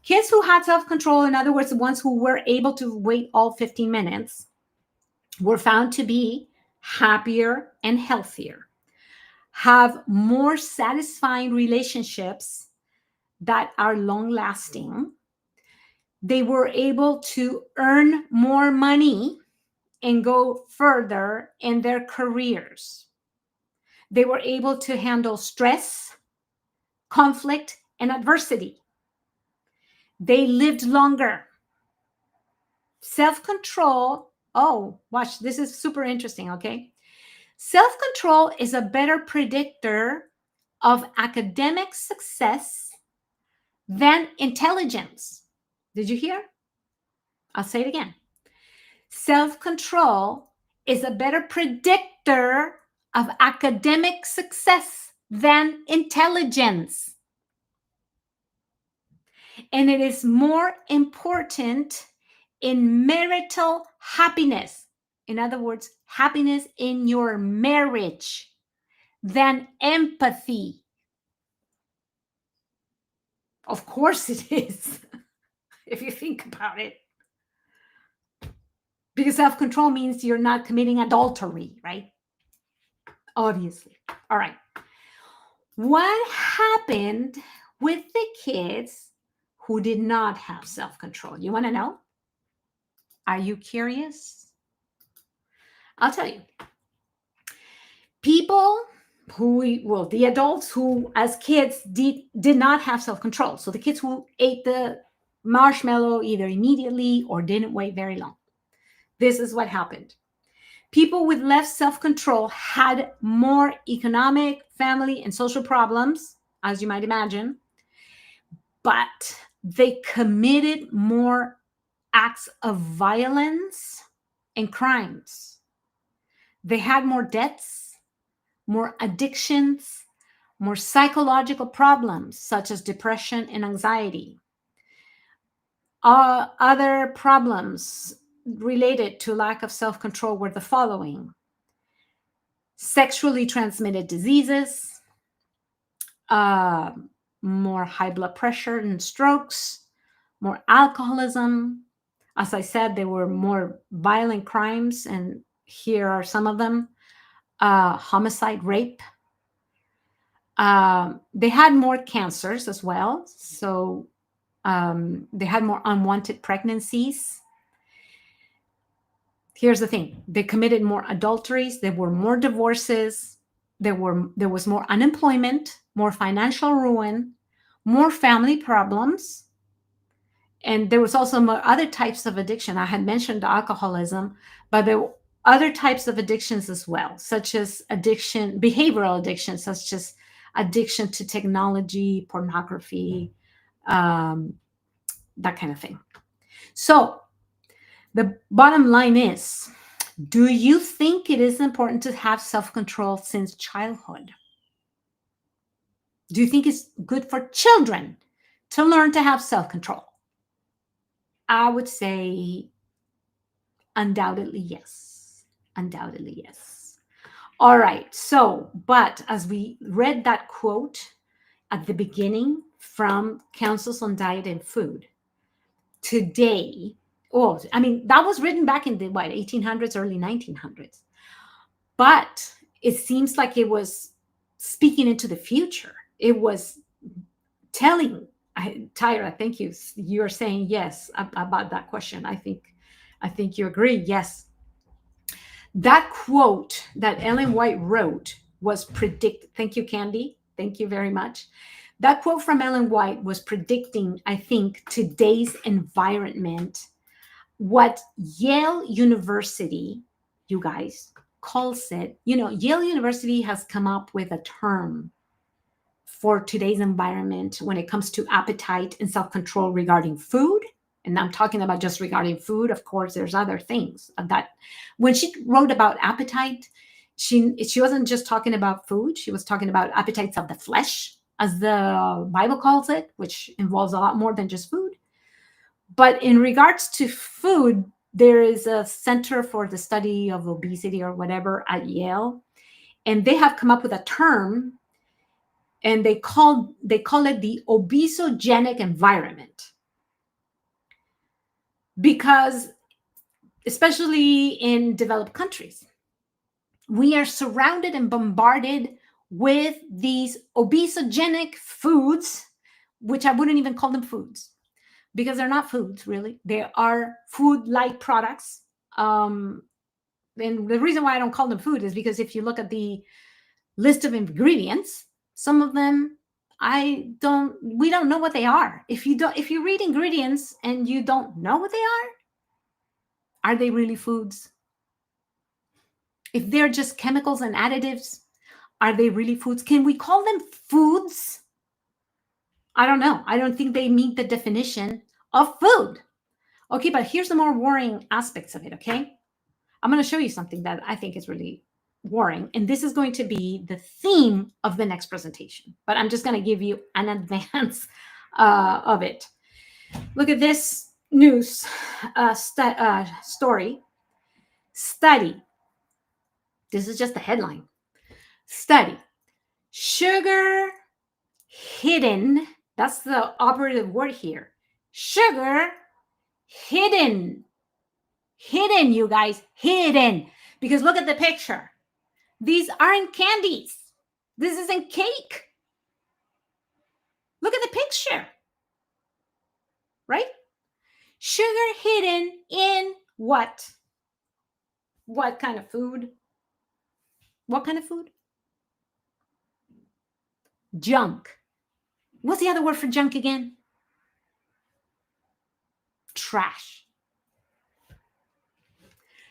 Kids who had self-control, in other words, the ones who were able to wait all 15 minutes, were found to be happier and healthier, have more satisfying relationships that are long lasting. They were able to earn more money and go further in their careers. They were able to handle stress, conflict, and adversity. They lived longer. Self-control. Oh, watch, this is super interesting, okay? Self-control is a better predictor of academic success than intelligence. Did you hear? I'll say it again. Self-control is a better predictor of academic success than intelligence. And it is more important in marital happiness. In other words, happiness in your marriage than empathy. Of course it is, if you think about it. Because self-control means you're not committing adultery, right? Obviously. All right. What happened with the kids who did not have self-control? You want to know? Are you curious? I'll tell you. People the adults who as kids did not have self-control. So the kids who ate the marshmallow either immediately or didn't wait very long. This is what happened. People with less self-control had more economic, family, and social problems, as you might imagine, but they committed more acts of violence and crimes. They had more debts, more addictions, more psychological problems such as depression and anxiety. Other problems related to lack of self-control were the following: sexually transmitted diseases, more high blood pressure and strokes, more alcoholism. As I said, there were more violent crimes, and here are some of them: homicide, rape. They had more cancers as well. So they had more unwanted pregnancies. Here's the thing: they committed more adulteries. There were more divorces. There was more unemployment, more financial ruin, more family problems, and there was also more other types of addiction. I had mentioned alcoholism, but there were other types of addictions as well, such as behavioral addiction, such as addiction to technology, pornography, um, that kind of thing. So the bottom line is, do you think it is important to have self-control since childhood? Do you think it's good for children to learn to have self-control? I would say undoubtedly yes. Undoubtedly yes. All right. So, but as we read that quote at the beginning from Councils on Diet and Food, today, oh, I mean, that was written back in the what, 1800s, early 1900s. But it seems like it was speaking into the future. It was telling, Tyra, thank you. You're saying yes about that question. I think you agree. Yes. That quote that Ellen White wrote was thank you, Candy. Thank you very much. That quote from Ellen White was predicting, I think, today's environment, what Yale University, you guys, calls it. Yale University has come up with a term for today's environment when it comes to appetite and self-control regarding food. And I'm talking about just regarding food. Of course, there's other things that when she wrote about appetite, she wasn't just talking about food. She was talking about appetites of the flesh, as the Bible calls it, which involves a lot more than just food. But in regards to food, there is a Center for the Study of Obesity or whatever at Yale, and they have come up with a term, and they call it the obesogenic environment, because especially in developed countries, we are surrounded and bombarded with these obesogenic foods, which I wouldn't even call them foods, because they're not foods, really. They are food-like products. And the reason why I don't call them food is because if you look at the list of ingredients, some of them we don't know what they are. If you read ingredients and you don't know what they are they really foods? If they're just chemicals and additives, are they really foods? Can we call them foods? I don't know. I don't think they meet the definition of food. Okay, but here's the more worrying aspects of it, okay? I'm going to show you something that I think is really worrying, and this is going to be the theme of the next presentation, but I'm just going to give you an advance of it. Look at this news story. Study. This is just the headline. Study. Sugar hidden. That's the operative word here. Sugar hidden. Hidden, you guys. Hidden. Because look at the picture. These aren't candies. This isn't cake. Look at the picture. Right? Sugar hidden in what? What kind of food? What kind of food? Junk. What's the other word for junk again? Trash.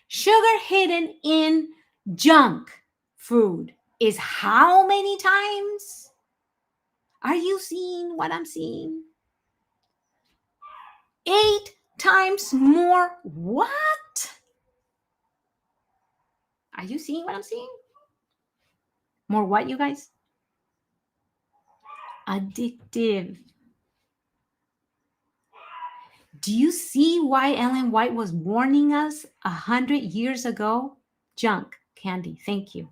Sugar hidden in junk food is how many times? Are you seeing what I'm seeing? 8 times more. What? Are you seeing what I'm seeing? More what, you guys? Addictive. Do you see why Ellen White was warning us 100 years ago? Junk, candy, thank you.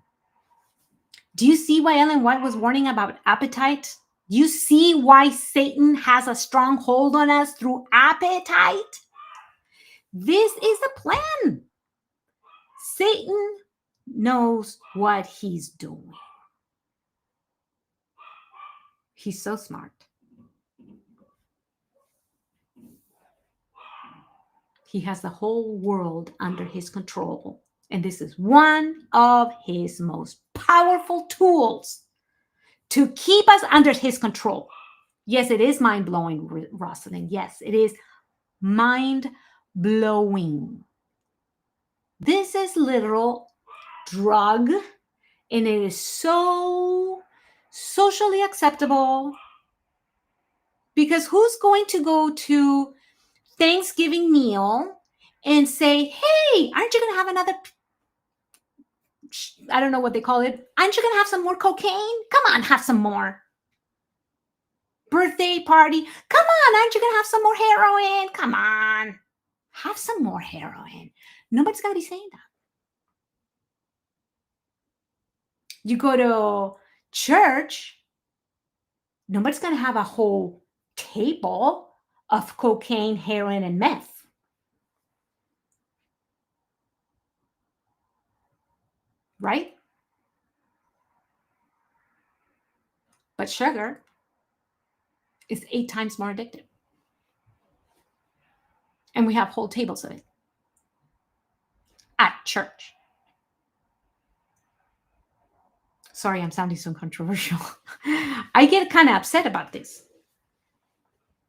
Do you see why Ellen White was warning about appetite You see why Satan has a strong hold on us through appetite? This is the plan. Satan knows what he's doing. He's so smart. He has the whole world under his control. And this is one of his most powerful tools to keep us under his control. Yes, it is mind blowing, Rosalind. Yes, it is mind blowing. This is literal drug, and it is so socially acceptable, because who's going to go to Thanksgiving meal and say, hey, aren't you going to have another, I don't know what they call it, aren't you going to have some more cocaine? Come on, have some more. Birthday party, come on, aren't you going to have some more heroin? Come on, have some more heroin. Nobody's going to be saying that. You go to church, nobody's going to have a whole table of cocaine, heroin, and meth. Right? But sugar is 8 times more addictive. And we have whole tables of it at church. Sorry, I'm sounding so controversial. I get kind of upset about this.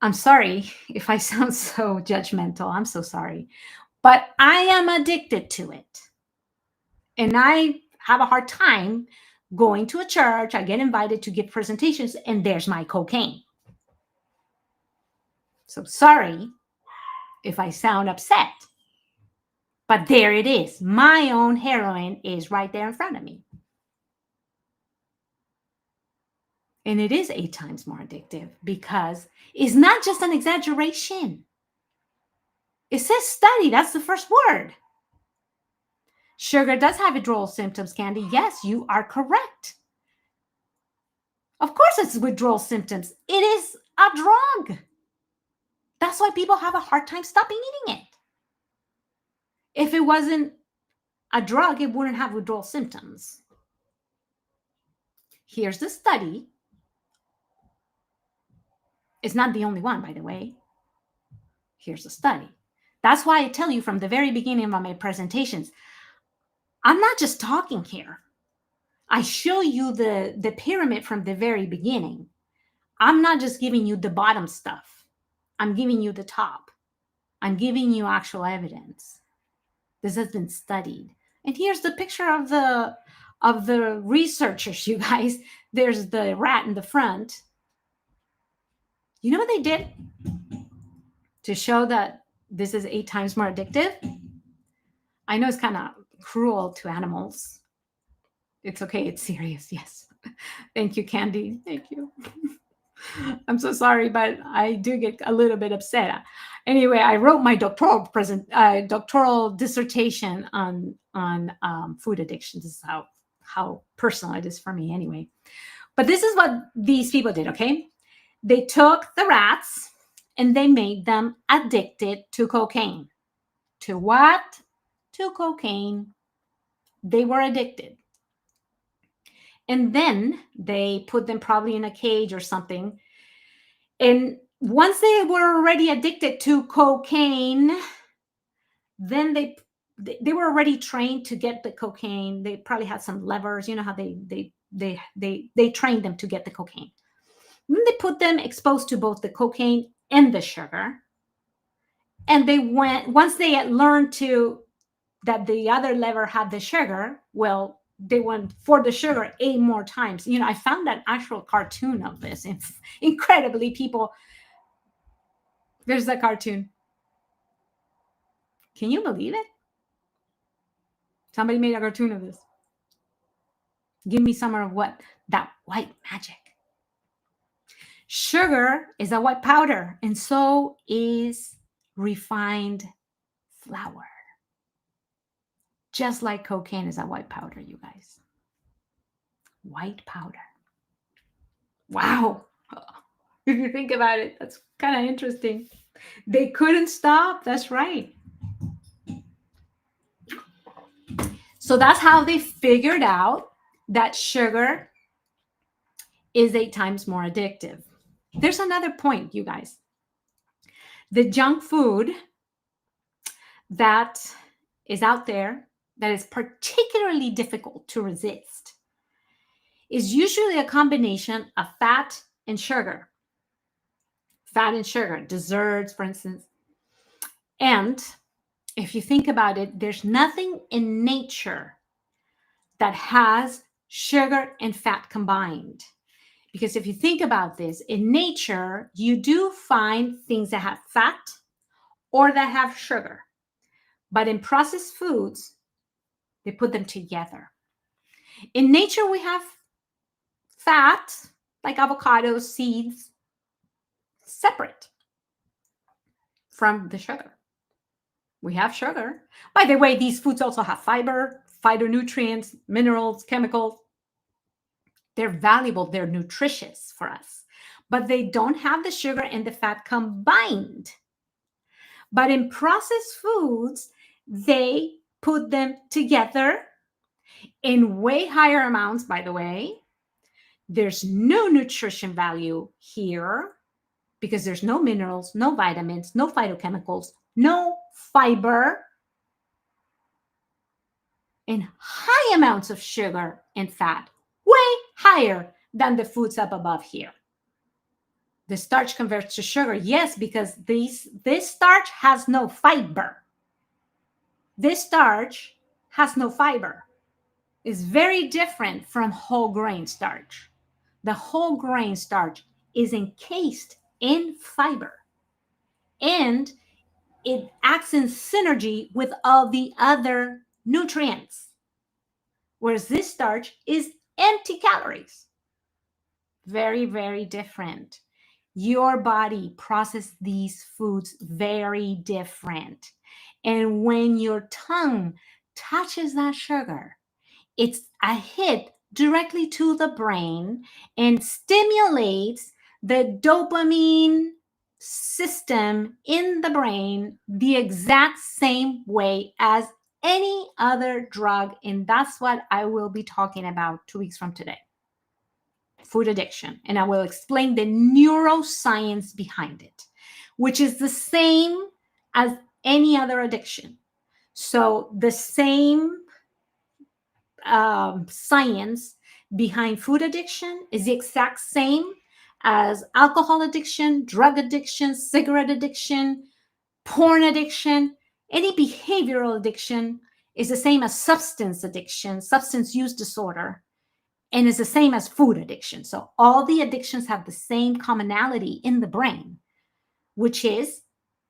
I'm sorry if I sound so judgmental. I'm so sorry. But I am addicted to it. And I have a hard time going to a church. I get invited to give presentations, and there's my cocaine. So sorry if I sound upset. But there it is. My own heroin is right there in front of me. And it is 8 times more addictive, because it's not just an exaggeration. It says study. That's the first word. Sugar does have withdrawal symptoms, Candy. Yes, you are correct. Of course it's withdrawal symptoms. It is a drug. That's why people have a hard time stopping eating it. If it wasn't a drug, it wouldn't have withdrawal symptoms. Here's the study. It's not the only one, by the way. Here's the study. That's why I tell you from the very beginning of my presentations, I'm not just talking here. I show you the pyramid from the very beginning. I'm not just giving you the bottom stuff. I'm giving you the top. I'm giving you actual evidence. This has been studied. And here's the picture of the researchers, you guys. There's the rat in the front. You know what they did to show that this is 8 times more addictive? I know it's kind of cruel to animals. It's okay. It's serious. Yes. Thank you, Candy. Thank you. I'm so sorry, but I do get a little bit upset. Anyway, I wrote my doctoral dissertation on food addiction. This is how personal it is for me, anyway. But this is what these people did. Okay, they took the rats and they made them addicted to cocaine. To what? To cocaine. They were addicted. And then they put them probably in a cage or something. And once they were already addicted to cocaine, then they were already trained to get the cocaine. They probably had some levers. You know how they trained them to get the cocaine. Then they put them exposed to both the cocaine and the sugar. And they went, once they had learned that the other lever had the sugar, well, they went for the sugar 8 more times. You know, I found an actual cartoon of this. Incredibly, people. There's the cartoon. Can you believe it? Somebody made a cartoon of this. Give me some of what? That white magic. Sugar is a white powder, and so is refined flour. Just like cocaine is a white powder, you guys. White powder. Wow. If you think about it, that's kind of interesting. They couldn't stop. That's right. So that's how they figured out that sugar is 8 times more addictive. There's another point, you guys. The junk food that is out there that is particularly difficult to resist is usually a combination of fat and sugar. Fat and sugar, desserts, for instance. And if you think about it, there's nothing in nature that has sugar and fat combined. Because if you think about this, in nature, you do find things that have fat or that have sugar. But in processed foods, they put them together. In nature, we have fat, like avocados, seeds, separate from the sugar. We have sugar. By the way, these foods also have fiber, phytonutrients, minerals, chemicals. They're valuable, they're nutritious for us, but they don't have the sugar and the fat combined. But in processed foods, they put them together in way higher amounts, by the way. There's no nutrition value here because there's no minerals, no vitamins, no phytochemicals, no fiber, and high amounts of sugar and fat, way higher than the foods up above here. The starch converts to sugar, yes, because this starch has no fiber. This starch has no fiber. It's very different from whole grain starch. The whole grain starch is encased in fiber, and it acts in synergy with all the other nutrients, whereas this starch is empty calories. Very, very different. Your body processes these foods very different. And when your tongue touches that sugar, it's a hit directly to the brain and stimulates the dopamine system in the brain the exact same way as any other drug. And that's what I will be talking about 2 weeks from today. Food addiction. And I will explain the neuroscience behind it, which is the same as any other addiction. So the same science behind food addiction is the exact same as alcohol addiction, drug addiction, cigarette addiction, porn addiction. Any behavioral addiction is the same as substance addiction, substance use disorder, and is the same as food addiction. So all the addictions have the same commonality in the brain, which is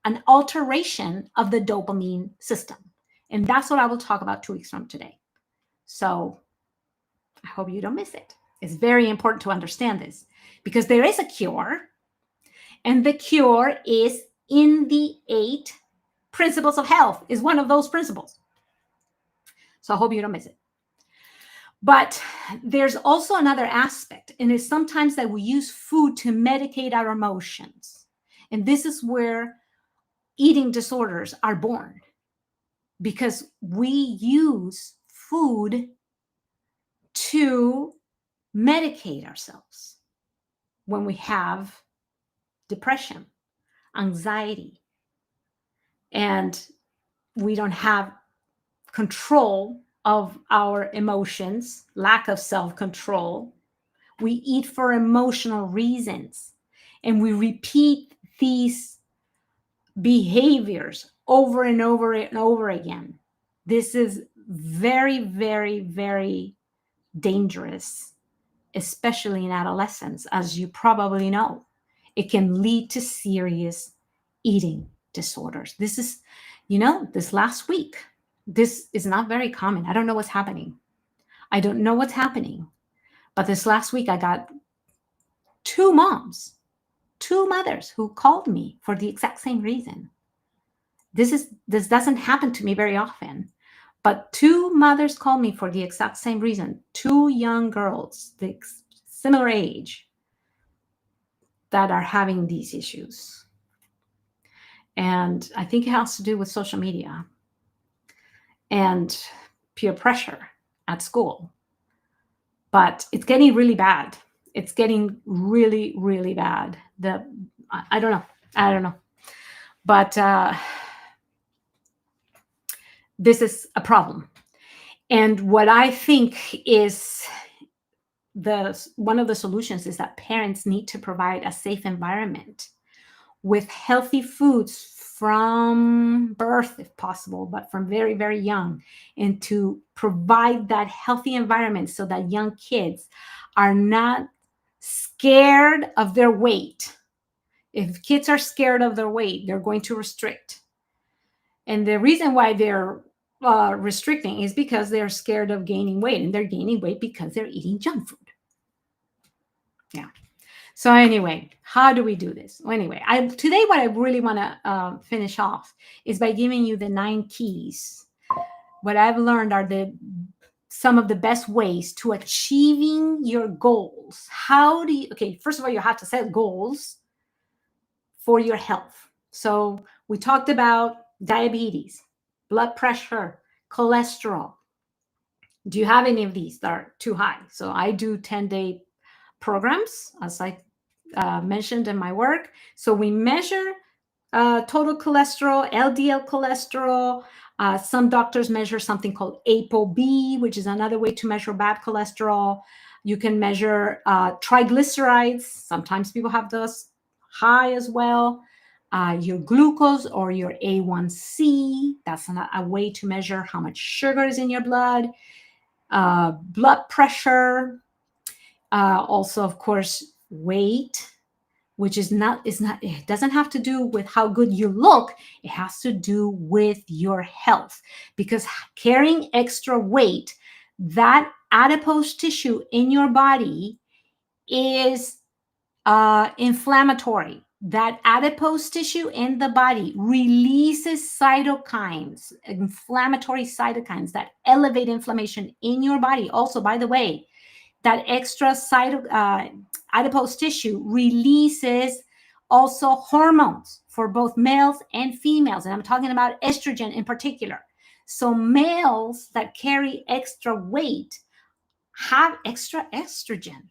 an alteration of the dopamine system. And that's what I will talk about 2 weeks from today. So I hope you don't miss it. It's very important to understand this because there is a cure, and the cure is in the 8 principles of health, is one of those principles. So I hope you don't miss it. But there's also another aspect, and it's sometimes that we use food to medicate our emotions. And this is where eating disorders are born, because we use food to medicate ourselves when we have depression, anxiety, and we don't have control of our emotions, lack of self-control. We eat for emotional reasons, and we repeat these behaviors over and over and over again. This is very, very, very dangerous, especially in adolescence, as you probably know. It can lead to serious eating disorders. This is, this last week, this is not very common. I don't know what's happening. But this last week, I got 2 mothers who called me for the exact same reason. This doesn't happen to me very often, but 2 mothers called me for the exact same reason. 2 young girls, similar age, that are having these issues. And I think it has to do with social media and peer pressure at school. But it's getting really bad. It's getting really, really bad. I don't know. I don't know. But this is a problem. And what I think is one of the solutions is that parents need to provide a safe environment with healthy foods from birth, if possible, but from very, very young, and to provide that healthy environment so that young kids are not scared of their weight. If kids are scared of their weight, they're going to restrict. And the reason why they're restricting is because they're scared of gaining weight, and they're gaining weight because they're eating junk food. Yeah. So anyway, how do we do this? Well, anyway, today what I really want to finish off is by giving you the 9 keys. What I've learned are some of the best ways to achieving your goals. How do you, okay, first of all, you have to set goals for your health. So we talked about diabetes, blood pressure, cholesterol. Do you have any of these that are too high? So I do 10-day programs, as I mentioned in my work. So we measure total cholesterol, LDL cholesterol. Some doctors measure something called ApoB, which is another way to measure bad cholesterol. You can measure triglycerides. Sometimes people have those high as well. Your glucose or your A1C. That's a way to measure how much sugar is in your blood. Blood pressure. Also, of course, weight, which it doesn't have to do with how good you look. It has to do with your health, because carrying extra weight, that adipose tissue in your body is inflammatory. That adipose tissue in the body releases cytokines, inflammatory cytokines that elevate inflammation in your body. Also, by the way, that extra adipose tissue releases also hormones for both males and females. And I'm talking about estrogen in particular. So males that carry extra weight have extra estrogen.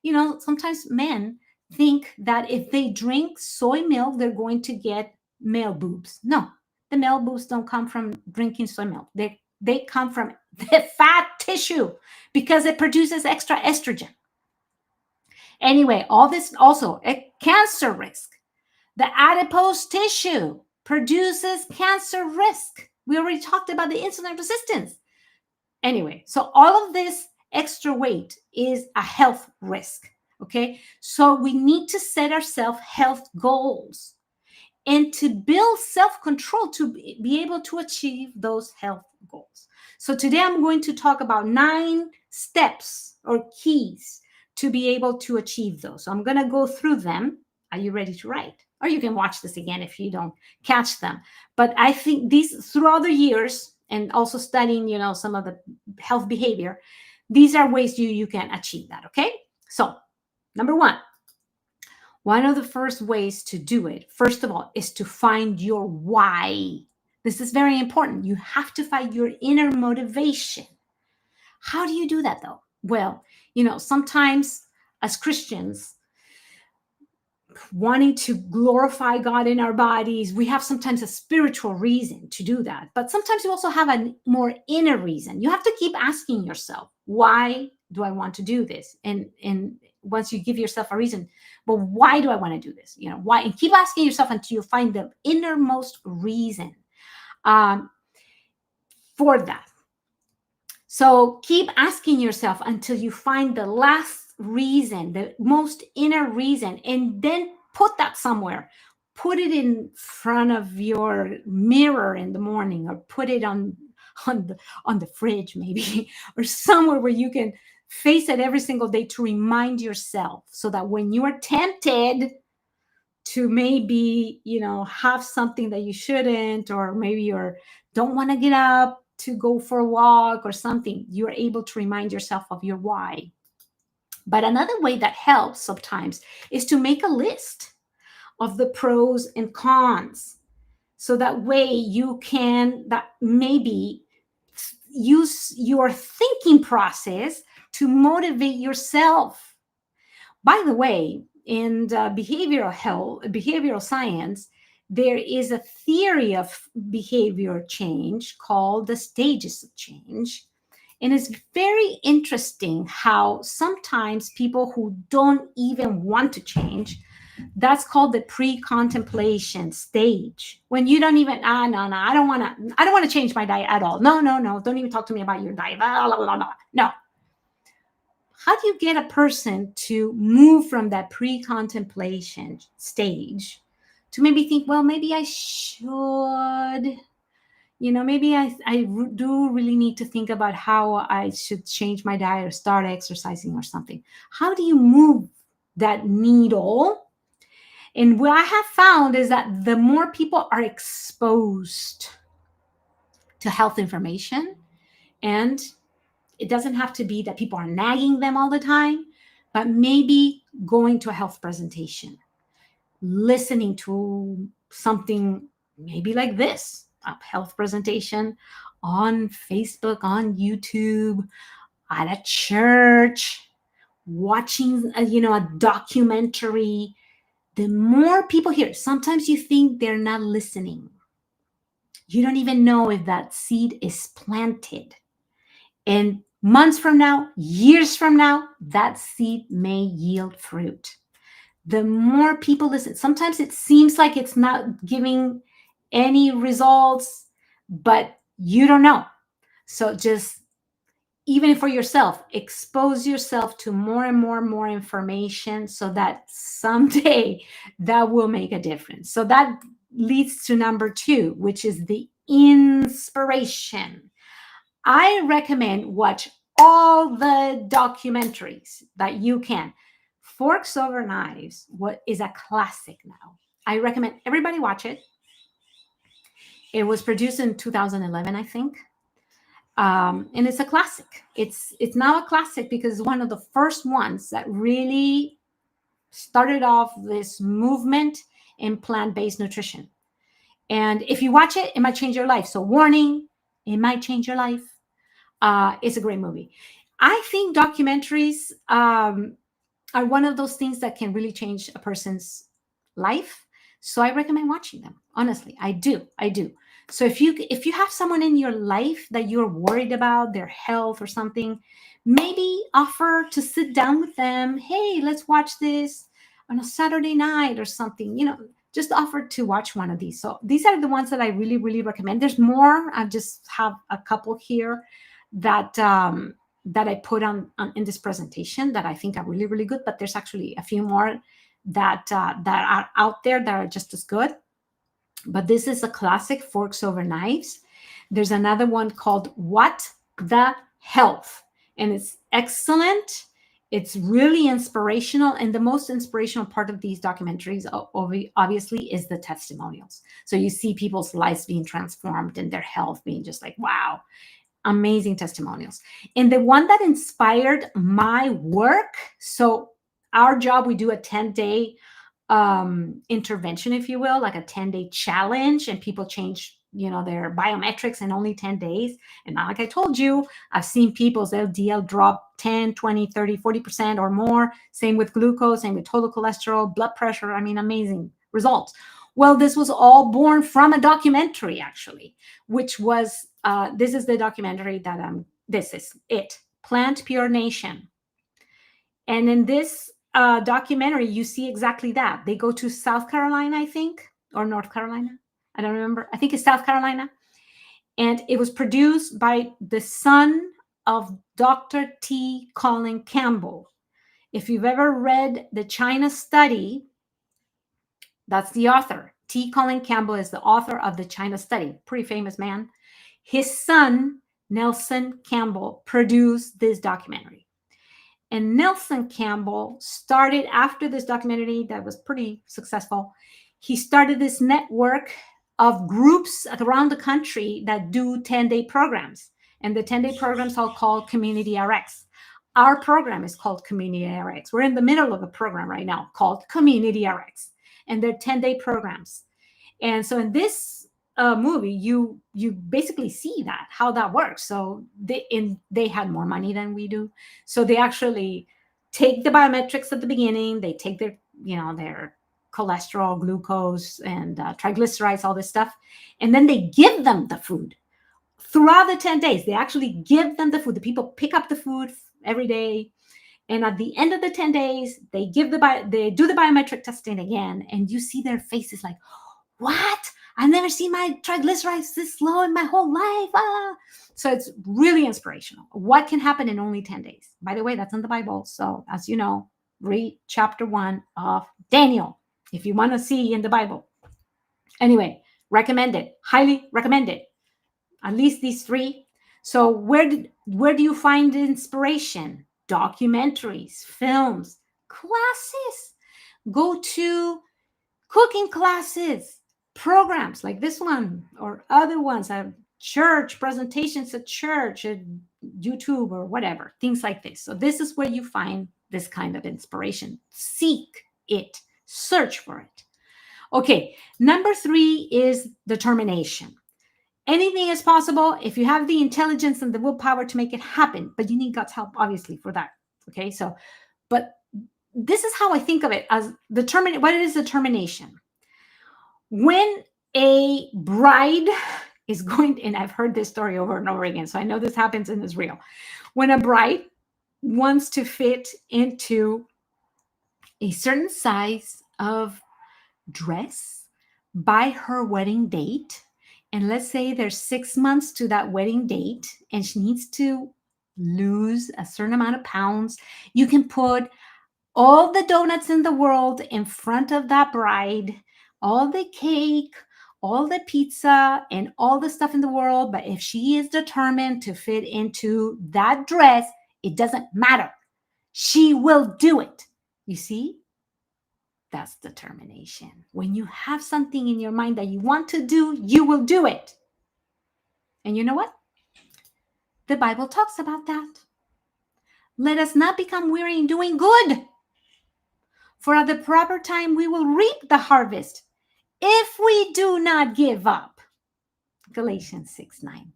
You know, sometimes men think that if they drink soy milk, they're going to get male boobs. No, the male boobs don't come from drinking soy milk. They come from the fat tissue because it produces extra estrogen. Anyway, all this also a cancer risk. The adipose tissue produces cancer risk. We already talked about the insulin resistance. Anyway, so all of this extra weight is a health risk. Okay, so we need to set ourselves health goals and to build self-control to be able to achieve those health goals. So today I'm going to talk about 9 steps or keys to be able to achieve those. So I'm going to go through them. Are you ready to write? Or you can watch this again if you don't catch them. But I think these, throughout the years, and also studying, you know, some of the health behavior, these are ways you can achieve that. Okay. So number 1 of the first ways to do it, first of all, is to find your why. This is very important. You have to find your inner motivation. How do you do that though? Well, you know, sometimes as Christians, wanting to glorify God in our bodies, we have sometimes a spiritual reason to do that. But sometimes you also have a more inner reason. You have to keep asking yourself, why do I want to do this? And once you give yourself a reason, but why do I want to do this? You know, why? And keep asking yourself until you find the innermost reason for that. So keep asking yourself until you find the last reason, the most inner reason, and then put that somewhere. Put it in front of your mirror in the morning, or put it on the fridge maybe, or somewhere where you can face it every single day to remind yourself, so that when you are tempted to maybe, you know, have something that you shouldn't, or maybe you don't want to get up to go for a walk or something, you're able to remind yourself of your why. But another way that helps sometimes is to make a list of the pros and cons. So that way you can that maybe use your thinking process to motivate yourself. By the way, in behavioral health, behavioral science, there is a theory of behavior change called the stages of change. And it's very interesting how sometimes people who don't even want to change, that's called the pre-contemplation stage. When you don't even, no, I don't want to change my diet at all. No, no, no, don't even talk to me about your diet. Blah, blah, blah, blah. No. How do you get a person to move from that pre-contemplation stage to maybe think, well, maybe I should, maybe I do really need to think about how I should change my diet or start exercising or something. How do you move that needle? And what I have found is that the more people are exposed to health information, and it doesn't have to be that people are nagging them all the time, but maybe going to a health presentation, listening to something maybe like this, a health presentation on Facebook, on YouTube, at a church, watching a documentary. The more people hear, sometimes you think they're not listening. You don't even know if that seed is planted. And months from now, years from now, that seed may yield fruit. The more people listen, sometimes it seems like it's not giving any results, but you don't know. So just even for yourself, expose yourself to more and more information so that someday that will make a difference. So that leads to number 2, which is the inspiration. I recommend watch all the documentaries that you can. Forks Over Knives, what is a classic now. I recommend everybody watch it. It was produced in 2011, I think. And it's a classic. It's now a classic because it's one of the first ones that really started off this movement in plant-based nutrition. And if you watch it, it might change your life. So warning, it might change your life. It's a great movie. I think documentaries are one of those things that can really change a person's life. So I recommend watching them. Honestly, I do. So if you have someone in your life that you're worried about their health or something, maybe offer to sit down with them. Hey, let's watch this on a Saturday night or something. Just offer to watch one of these. So these are the ones that I really, really recommend. There's more. I just have a couple here that I put on in this presentation that I think are really, really good. But there's actually a few more that are out there that are just as good. But this is a classic, Forks Over Knives. There's another one called What the Health, and it's excellent. It's really inspirational. And the most inspirational part of these documentaries, obviously, is the testimonials. So you see people's lives being transformed and their health being just like, wow, amazing testimonials. And the one that inspired my work, so our job, we do a 10-day intervention, if you will, like a 10-day challenge, and people change their biometrics in only 10 days. And now, like I told you, I've seen people's LDL drop 10, 20, 30, 40% or more. Same with glucose, same with total cholesterol, blood pressure. I mean, amazing results. Well, this was all born from a documentary, actually, which was this is the documentary that this is it, Plant Pure Nation. And in this documentary, you see exactly that. They go to South Carolina, I think, or North Carolina. I don't remember. I think it's South Carolina. And it was produced by the son of Dr. T. Colin Campbell. If you've ever read the China Study, that's the author. T. Colin Campbell is the author of the China Study. Pretty famous man. His son, Nelson Campbell, produced this documentary. And Nelson Campbell started, after this documentary that was pretty successful, he started this network of groups around the country that do 10-day programs. And the 10-day programs are called Community RX. Our program is called Community RX. We're in the middle of a program right now called Community RX, and they're 10-day programs. And so in this movie, you basically see that how that works. So they had more money than we do, so they actually take the biometrics at the beginning. They take their cholesterol, glucose, and triglycerides, all this stuff, and then they give them the food throughout the 10 days. They actually give them the food. The people pick up the food every day. And at the end of the 10 days, they do the biometric testing again. And you see their faces like, what? I've never seen my triglycerides this low in my whole life. Ah. So it's really inspirational. What can happen in only 10 days? By the way, that's in the Bible. So as you know, read chapter 1 of Daniel if you want to see in the Bible. Anyway, recommend it. Highly recommend it. At least these 3. So where do you find inspiration? Documentaries, films, classes. Go to cooking classes, programs like this one or other ones at church, presentations at church, at YouTube or whatever, things like this. So this is where you find this kind of inspiration. Seek it, search for it. Okay, number 3 is determination. Anything is possible if you have the intelligence and the willpower to make it happen, but you need God's help, obviously, for that. Okay, so, but this is how I think of it as what is determination? When a bride is going, and I've heard this story over and over again, so I know this happens in Israel. When a bride wants to fit into a certain size of dress by her wedding date, and let's say there's 6 months to that wedding date, and she needs to lose a certain amount of pounds, you can put all the donuts in the world in front of that bride, all the cake, all the pizza, and all the stuff in the world. But if she is determined to fit into that dress, it doesn't matter. She will do it. You see? That's determination. When you have something in your mind that you want to do, you will do it. And you know what? The Bible talks about that. Let us not become weary in doing good, for at the proper time we will reap the harvest if we do not give up. Galatians 6:9.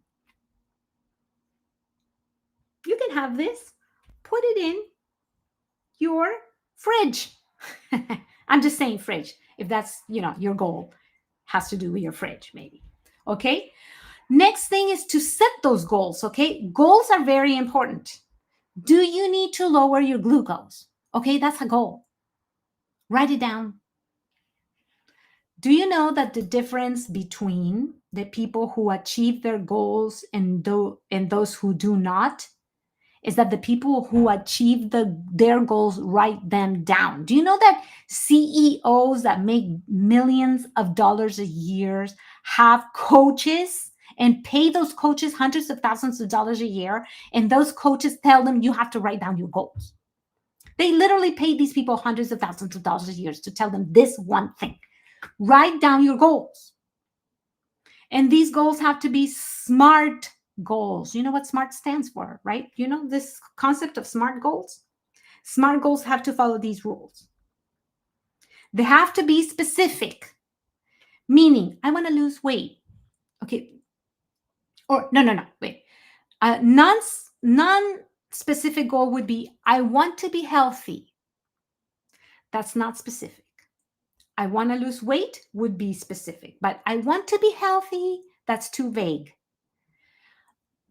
You can have this. Put it in your fridge. I'm just saying fridge. If that's, your goal has to do with your fridge, maybe. Okay. Next thing is to set those goals. Okay. Goals are very important. Do you need to lower your glucose? Okay. That's a goal. Write it down. Do you know that the difference between the people who achieve their goals and those who do not is that the people who achieve their goals write them down? Do you know that CEOs that make millions of dollars a year have coaches and pay those coaches hundreds of thousands of dollars a year, and those coaches tell them you have to write down your goals? They literally pay these people hundreds of thousands of dollars a year to tell them this one thing. Write down your goals. And these goals have to be SMART goals. You know what SMART stands for, right? You know this concept of SMART goals? SMART goals have to follow these rules. They have to be specific, meaning I want to lose weight. Okay. Or no, wait. Non-specific goal would be I want to be healthy. That's not specific. I want to lose weight would be specific, but I want to be healthy, that's too vague.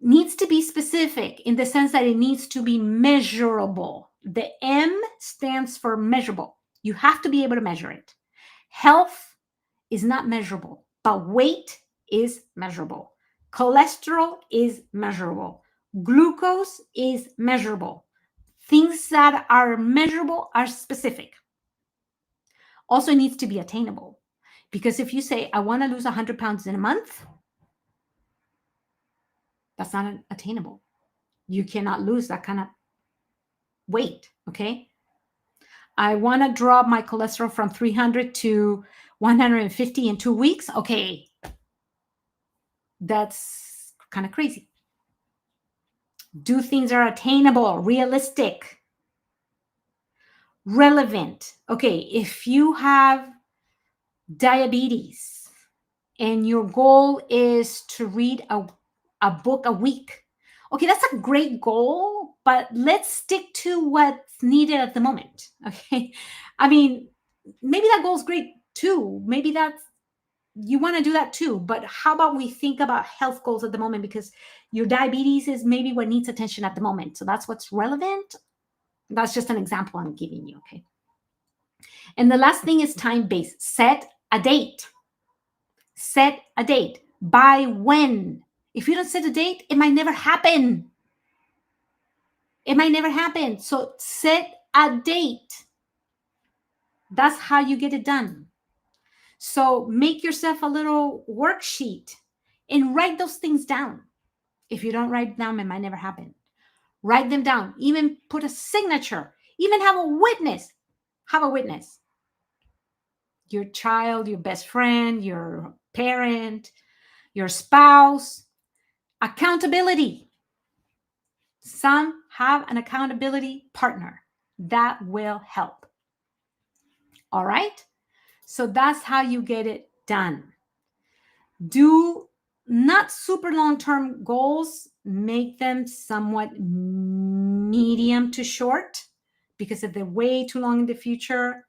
Needs to be specific in the sense that it needs to be measurable. The M stands for measurable. You have to be able to measure it. Health is not measurable, but weight is measurable. Cholesterol is measurable. Glucose is measurable. Things that are measurable are specific. Also needs to be attainable. Because if you say, I want to lose 100 pounds in a month, that's not attainable. You cannot lose that kind of weight, okay? I want to drop my cholesterol from 300 to 150 in 2 weeks. Okay, that's kind of crazy. Do things that are attainable, realistic, relevant. Okay, if you have diabetes and your goal is to read a book a week, okay, that's a great goal, but let's stick to what's needed at the moment. Okay. I mean, maybe that goal's great too. Maybe that's, you want to do that too. But how about we think about health goals at the moment, because your diabetes is maybe what needs attention at the moment. So that's what's relevant. That's just an example I'm giving you. Okay. And the last thing is time based. Set a date. Set a date. By when? If you don't set a date, it might never happen. It might never happen. So set a date. That's how you get it done. So make yourself a little worksheet and write those things down. If you don't write them down, it might never happen. Write them down. Even put a signature. Even have a witness. Have a witness. Your child, your best friend, your parent, your spouse. Accountability. Some have an accountability partner. That will help. All right? So that's how you get it done. Do not super long-term goals. Make them somewhat medium to short, because if they're way too long in the future,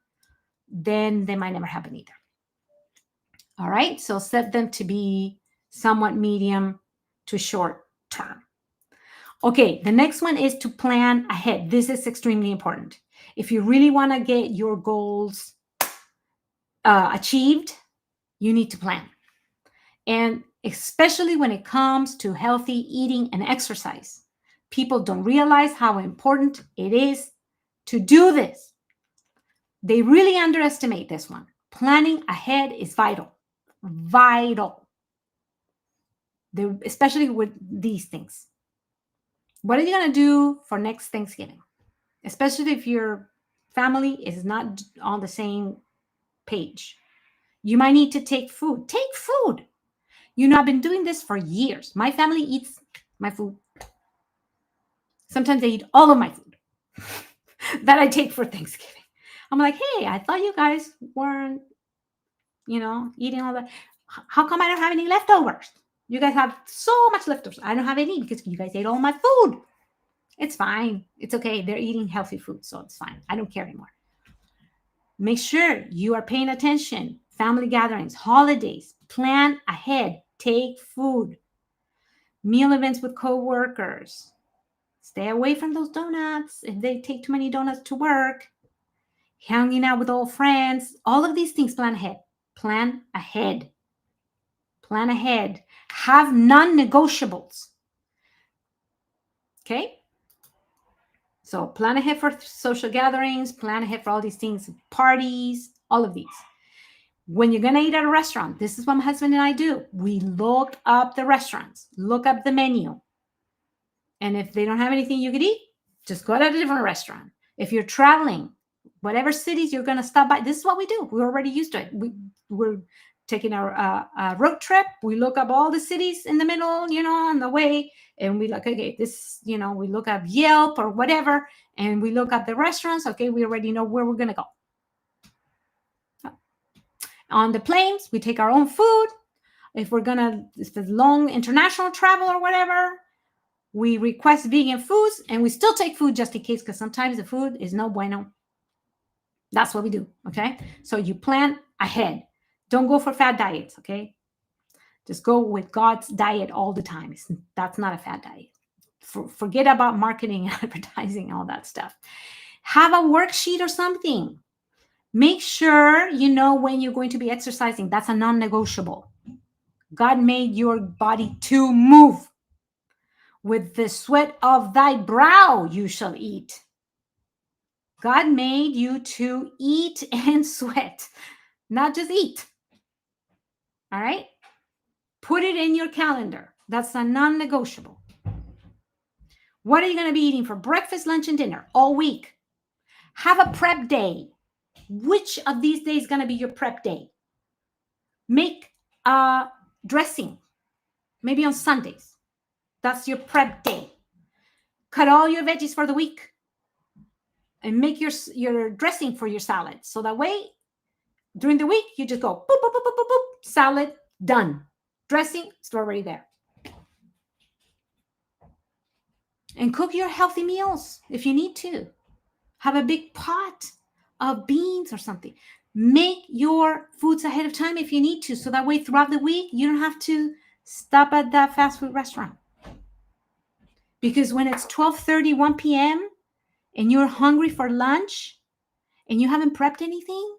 then they might never happen either. All right? So set them to be somewhat medium to short term. Okay, the next one is to plan ahead. This is extremely important. If you really want to get your goals achieved, you need to plan. And especially when it comes to healthy eating and exercise, people don't realize how important it is to do this. They really underestimate this one. Planning ahead is vital. Vital. Especially with these things. What are you going to do for next Thanksgiving? Especially if your family is not on the same page. You might need to take food. Take food. You know, I've been doing this for years. My family eats my food. Sometimes they eat all of my food that I take for Thanksgiving. I'm like, hey, I thought you guys weren't, eating all that. How come I don't have any leftovers? You guys have so much leftovers. I don't have any because you guys ate all my food. It's fine. It's okay. They're eating healthy food, so it's fine. I don't care anymore. Make sure you are paying attention. Family gatherings, holidays, plan ahead. Take food. Meal events with coworkers. Stay away from those donuts if they take too many donuts to work. Hanging out with old friends. All of these things, plan ahead. Plan ahead. Plan ahead. Have non-negotiables. Okay? So plan ahead for social gatherings, plan ahead for all these things, parties, all of these. When you're going to eat at a restaurant, this is what my husband and I do. We look up the restaurants, look up the menu. And if they don't have anything you could eat, just go to a different restaurant. If you're traveling, whatever cities you're going to stop by, this is what we do. We're already used to it. We're taking a road trip. We look up all the cities in the middle, on the way. And we like, okay, this, we look up Yelp or whatever. And we look up the restaurants. Okay, we already know where we're going to go. On the planes, we take our own food. If it's long international travel or whatever, we request vegan foods, and we still take food just in case, because sometimes the food is no bueno. That's what we do, okay? So you plan ahead. Don't go for fad diets, okay? Just go with God's diet all the time. That's not a fad diet. Forget about marketing, advertising, all that stuff. Have a worksheet or something. Make sure you know when you're going to be exercising. That's a non-negotiable. God made your body to move. With the sweat of thy brow you shall eat. God made you to eat and sweat, not just eat. All right? Put it in your calendar. That's a non-negotiable. What are you going to be eating for breakfast, lunch, and dinner all week? Have a prep day. Which of these days is going to be your prep day? Make dressing, maybe on Sundays. That's your prep day. cut all your veggies for the week and make your dressing for your salad. So that way, during the week, you just go boop, boop, boop, boop, boop, boop, salad, done. Dressing, it's already there. And cook your healthy meals if you need to. Have a big pot of beans or something. Make your foods ahead of time if you need to. So that way, throughout the week, you don't have to stop at that fast food restaurant. Because when it's 12:30, 1 p.m., and you're hungry for lunch and you haven't prepped anything,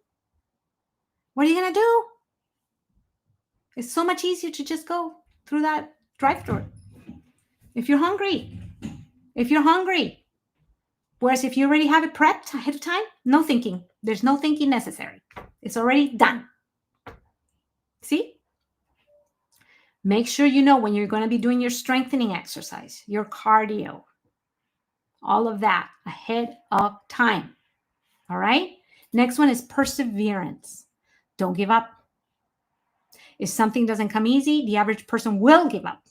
what are you going to do? It's so much easier to just go through that drive-thru. If you're hungry. Whereas if you already have it prepped ahead of time, no thinking. There's no thinking necessary. It's already done. See? Make sure you know when you're going to be doing your strengthening exercise, your cardio, all of that ahead of time. All right? Next one is perseverance. Don't give up. If something doesn't come easy, the average person will give up.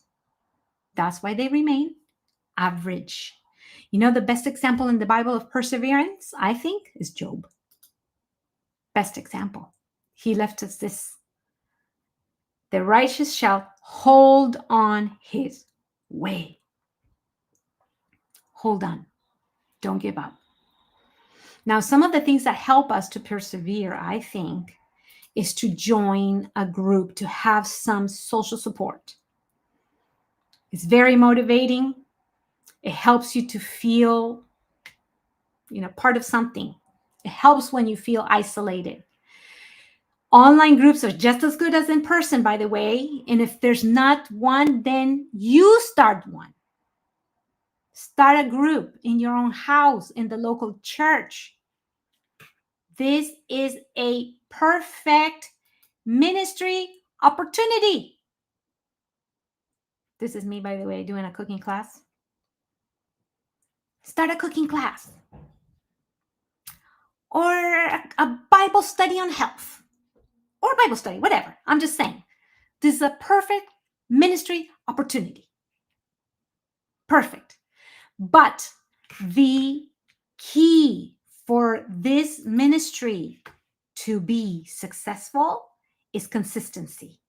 That's why they remain average. You know, the best example in the Bible of perseverance, I think, is Job. Best example. He left us this. The righteous shall hold on his way. Hold on. Don't give up. Now, some of the things that help us to persevere, I think, is to join a group, to have some social support. It's very motivating. It helps you to feel, part of something. It helps when you feel isolated. Online groups are just as good as in person, by the way. And if there's not one, then you start one. Start a group in your own house, in the local church. This is a perfect ministry opportunity. This is me, by the way, doing a cooking class. Start a cooking class. Or a Bible study on health. Or Bible study, whatever. I'm just saying. This is a perfect ministry opportunity. Perfect. But the key for this ministry to be successful is consistency.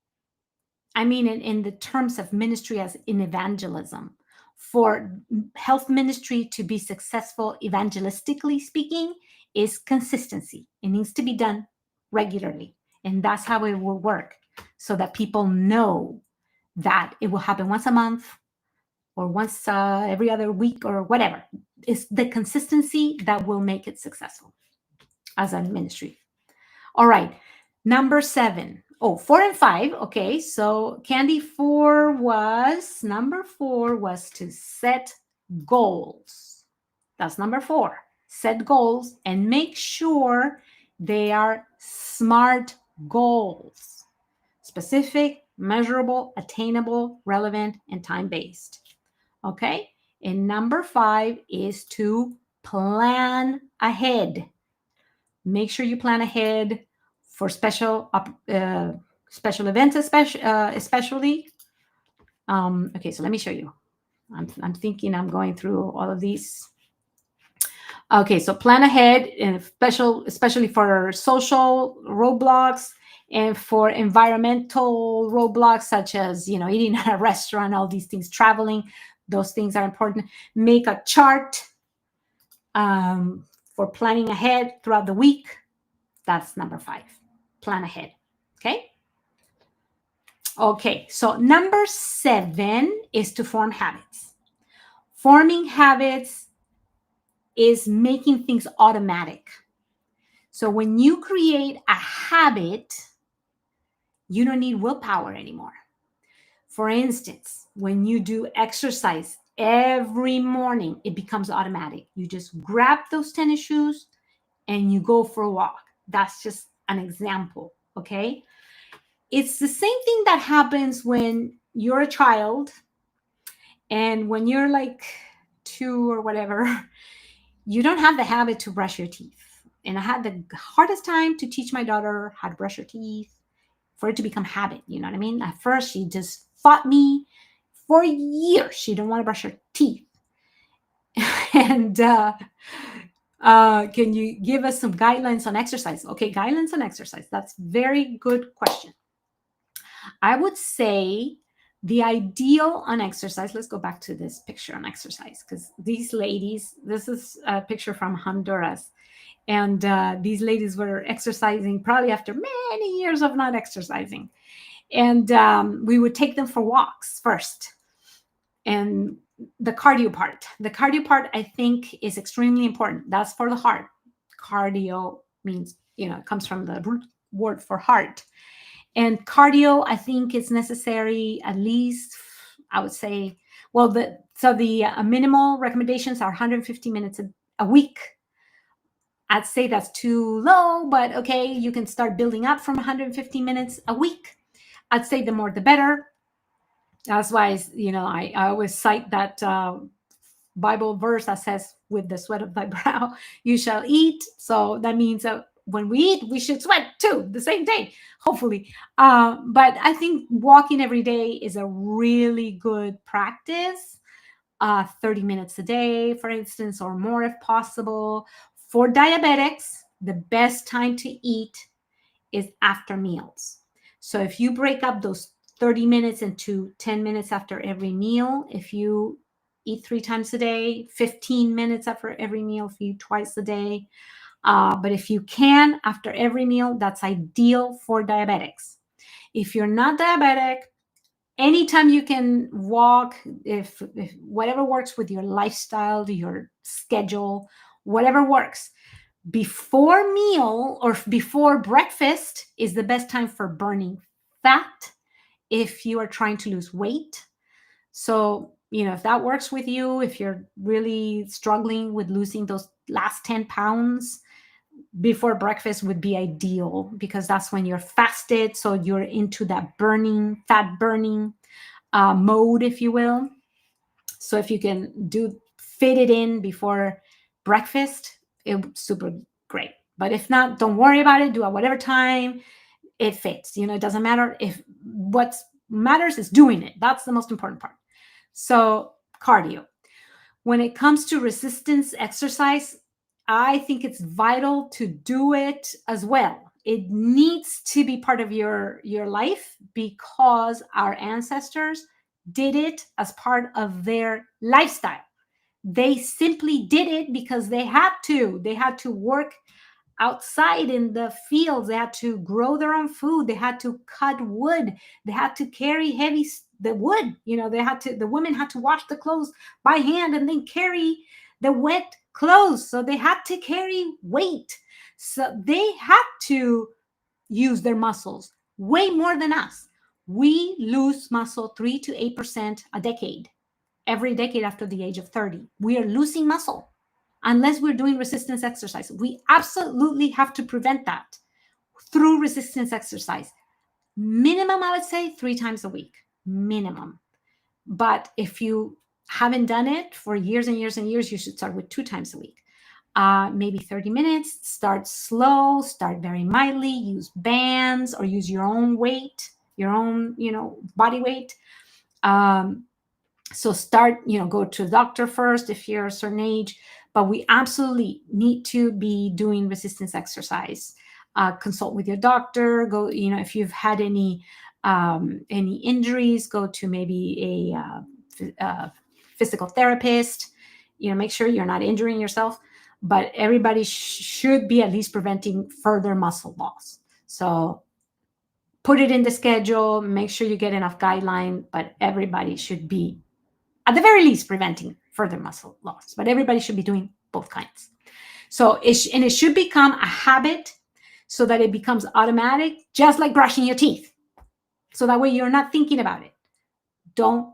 I mean, in the terms of ministry as in evangelism, for health ministry to be successful, evangelistically speaking, is consistency. It needs to be done regularly. And that's how it will work, so that people know that it will happen once a month or once every other week or whatever. It's the consistency that will make it successful as a ministry. All right. Number 7. 4 and 5. Okay. So number 4 was to set goals. That's number 4. Set goals and make sure they are SMART goals. Specific, measurable, attainable, relevant, and time-based. Okay. And number 5 is to plan ahead. Make sure you plan ahead for special events, especially. Okay, so let me show you. I'm thinking I'm going through all of these. Okay, so plan ahead, and especially for social roadblocks and for environmental roadblocks, such as eating at a restaurant, all these things, traveling. Those things are important. Make a chart for planning ahead throughout the week. That's number 5. Plan ahead. Okay. Okay. So number 7 is to form habits. Forming habits is making things automatic. So when you create a habit, you don't need willpower anymore. For instance, when you do exercise every morning, it becomes automatic. You just grab those tennis shoes and you go for a walk. That's just an example, okay? It's the same thing that happens when you're a child and when you're like 2 or whatever, you don't have the habit to brush your teeth. And I had the hardest time to teach my daughter how to brush her teeth for it to become habit. You know what I mean? At first, she just fought me for years. She didn't want to brush her teeth. And can you give us some guidelines on exercise? Okay, guidelines on exercise. That's very good question. I would say the ideal on exercise, let's go back to this picture on exercise, because these ladies, this is a picture from Honduras. And these ladies were exercising probably after many years of not exercising. And we would take them for walks first. And the cardio part, I think, is extremely important. That's for the heart. Cardio means, it comes from the root word for heart. And cardio, I think, is necessary at least, I would say, well, the minimal recommendations are 150 minutes a week. I'd say that's too low, but okay, you can start building up from 150 minutes a week. I'd say the more the better. That's why, I always cite that Bible verse that says, with the sweat of thy brow, you shall eat. So that means that when we eat, we should sweat too, the same day, hopefully. But I think walking every day is a really good practice. 30 minutes a day, for instance, or more if possible. For diabetics, the best time to eat is after meals. So if you break up those 30 minutes into 10 minutes after every meal, if you eat 3 times a day, 15 minutes after every meal, if you eat twice a day. But if you can, after every meal, that's ideal for diabetics. If you're not diabetic, anytime you can walk, if whatever works with your lifestyle, your schedule, whatever works, before meal or before breakfast is the best time for burning fat if you are trying to lose weight. So, if that works with you, if you're really struggling with losing those last 10 pounds, before breakfast would be ideal, because that's when you're fasted. So you're into that fat burning mode, if you will. So if you can fit it in before breakfast, it's super great. But if not, don't worry about it. Do at whatever time it fits. It doesn't matter. If what matters is doing it. That's the most important part. So cardio. When it comes to resistance exercise, I think it's vital to do it as well. It needs to be part of your life, because our ancestors did it as part of their lifestyle. They simply did it because they had to. They had to work outside in the fields. They had to grow their own food. They had to cut wood. They had to carry the wood. The women had to wash the clothes by hand and then carry the wet clothes. So they had to carry weight. So they had to use their muscles way more than us. We lose muscle 3 to 8% a decade, every decade after the age of 30. We are losing muscle unless we're doing resistance exercise. We absolutely have to prevent that through resistance exercise. Minimum, I would say 3 times a week, minimum. But if you haven't done it for years and years and years, you should start with 2 times a week. Maybe 30 minutes, start slow, start very mildly, use bands or use your own weight, your own, body weight. So start, go to the doctor first if you're a certain age, but we absolutely need to be doing resistance exercise. Consult with your doctor. Go, if you've had any injuries, go to maybe a physical therapist. Make sure you're not injuring yourself. But everybody should be at least preventing further muscle loss. So put it in the schedule. Make sure you get enough guideline. But everybody should be, at the very least, preventing further muscle loss. But everybody should be doing both kinds. So it should become a habit, so that it becomes automatic, just like brushing your teeth. So that way you're not thinking about it. Don't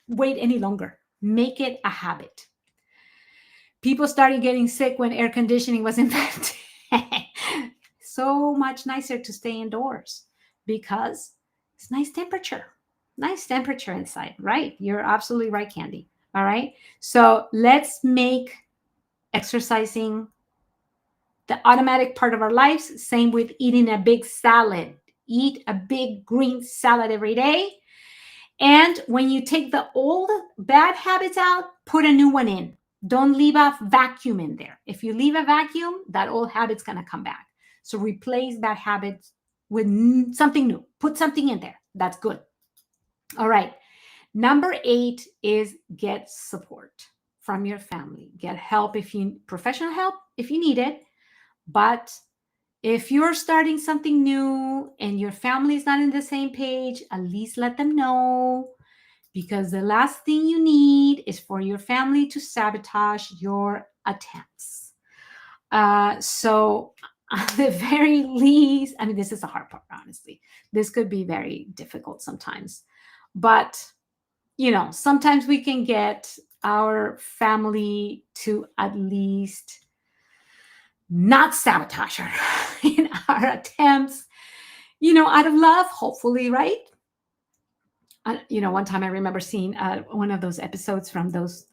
wait any longer. Make it a habit. People started getting sick when air conditioning was invented. So much nicer to stay indoors because it's nice temperature inside, right? You're absolutely right, Candy. All right. So let's make exercising the automatic part of our lives. Same with eating a big salad. Eat a big green salad every day. And when you take the old bad habits out, put a new one in. Don't leave a vacuum in there. If you leave a vacuum, that old habit's going to come back. So replace bad habits with something new. Put something in there. That's good. All right. Number 8 is get support from your family. Get help if you professional help if you need it. But if you're starting something new and your family is not in the same page, at least let them know, because the last thing you need is for your family to sabotage your attempts. So, at the very least, I mean, this is the hard part, honestly. This could be very difficult sometimes. But, sometimes we can get our family to at least not sabotage her in our attempts, out of love, hopefully, right? One time I remember seeing one of those episodes from those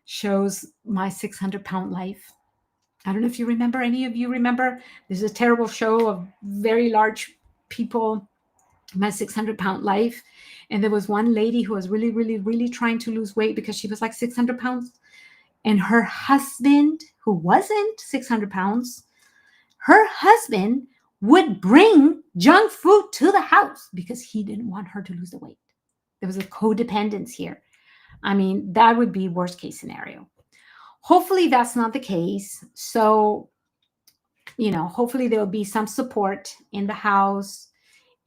shows, My 600-Pound Life. I don't know if you remember, any of you remember? There's a terrible show of very large people, My 600-Pound Life. And there was one lady who was really, really, really trying to lose weight because she was like 600 pounds. And her husband, who wasn't 600 pounds, her husband would bring junk food to the house because he didn't want her to lose the weight. There was a codependence here. I mean, that would be worst case scenario. Hopefully that's not the case. So, hopefully there'll be some support in the house.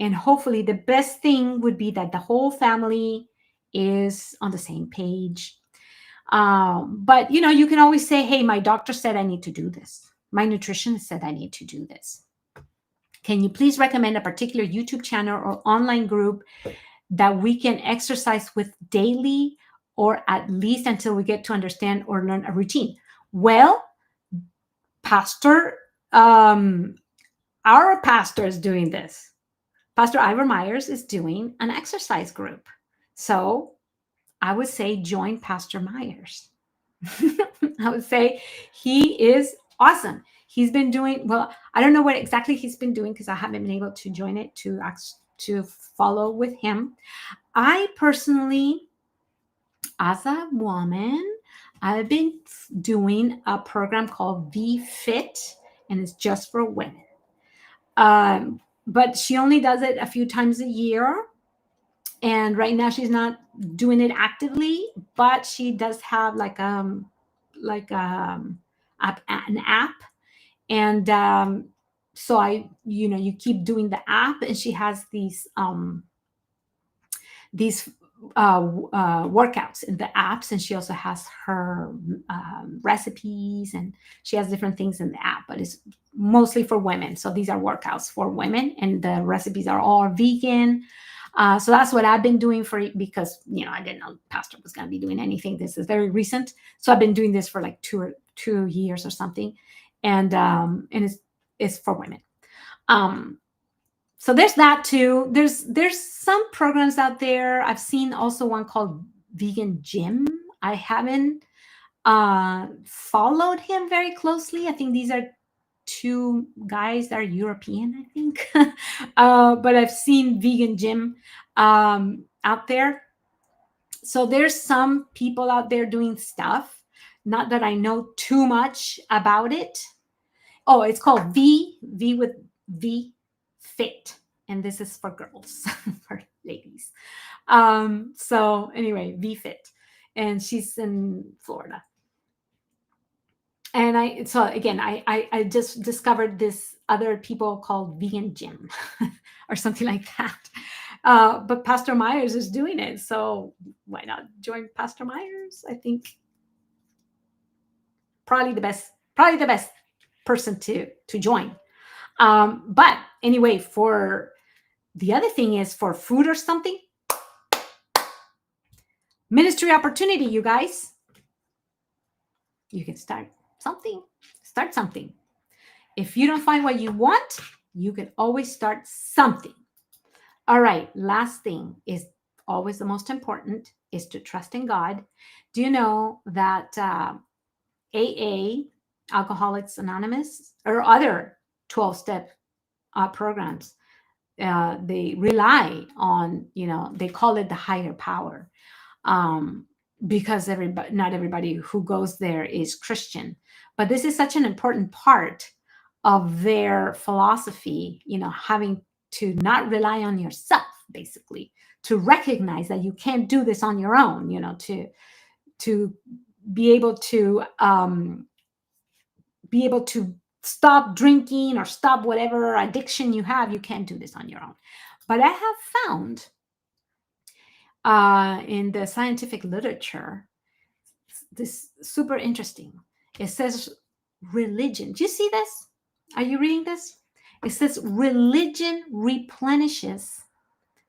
And hopefully the best thing would be that the whole family is on the same page. But, you can always say, hey, my doctor said I need to do this. My nutritionist said I need to do this. Can you please recommend a particular YouTube channel or online group that we can exercise with daily, or at least until we get to understand or learn a routine? Well, Pastor, our pastor is doing this. Pastor Ivor Myers is doing an exercise group. So I would say join Pastor Myers. I would say he is awesome. He's been doing, well, I don't know what exactly he's been doing because I haven't been able to join it to follow with him. I personally, as a woman, I've been doing a program called V Fit, and it's just for women. But she only does it a few times a year. And right now she's not doing it actively, but she does have an app. And so you keep doing the app, and she has these workouts in the apps, and she also has her recipes, and she has different things in the app, but it's mostly for women. So these are workouts for women, and the recipes are all vegan. So that's what I've been doing because I didn't know Pastor was going to be doing anything. This is very recent, so I've been doing this for like 2 years or something, and it's for women. So there's that too. There's some programs out there. I've seen also one called Vegan Gym. I haven't followed him very closely. I think these are two guys that are European, I think. But I've seen Vegan Gym out there. So there's some people out there doing stuff. Not that I know too much about it. Oh, it's called V with V Fit, and this is for girls, for ladies. So anyway, V Fit, and she's in Florida. And I just discovered this other people called Vegan Gym or something like that. But Pastor Myers is doing it, so why not join Pastor Myers? I think probably the best person to join. But anyway, for the other thing is for food or something, ministry opportunity, you guys. You can start something. If you don't find what you want, you can always start something. All right, last thing is always the most important, is to trust in God. Do you know that AA, Alcoholics Anonymous, or other 12-step programs, they rely on, they call it the higher power, um, because not everybody who goes there is Christian. But this is such an important part of their philosophy, having to not rely on yourself, basically, to recognize that you can't do this on your own, to be able to stop drinking or stop whatever addiction you have. You can't do this on your own. But I have found in the scientific literature this super interesting. It says religion. Do you see this? Are you reading this? It says religion replenishes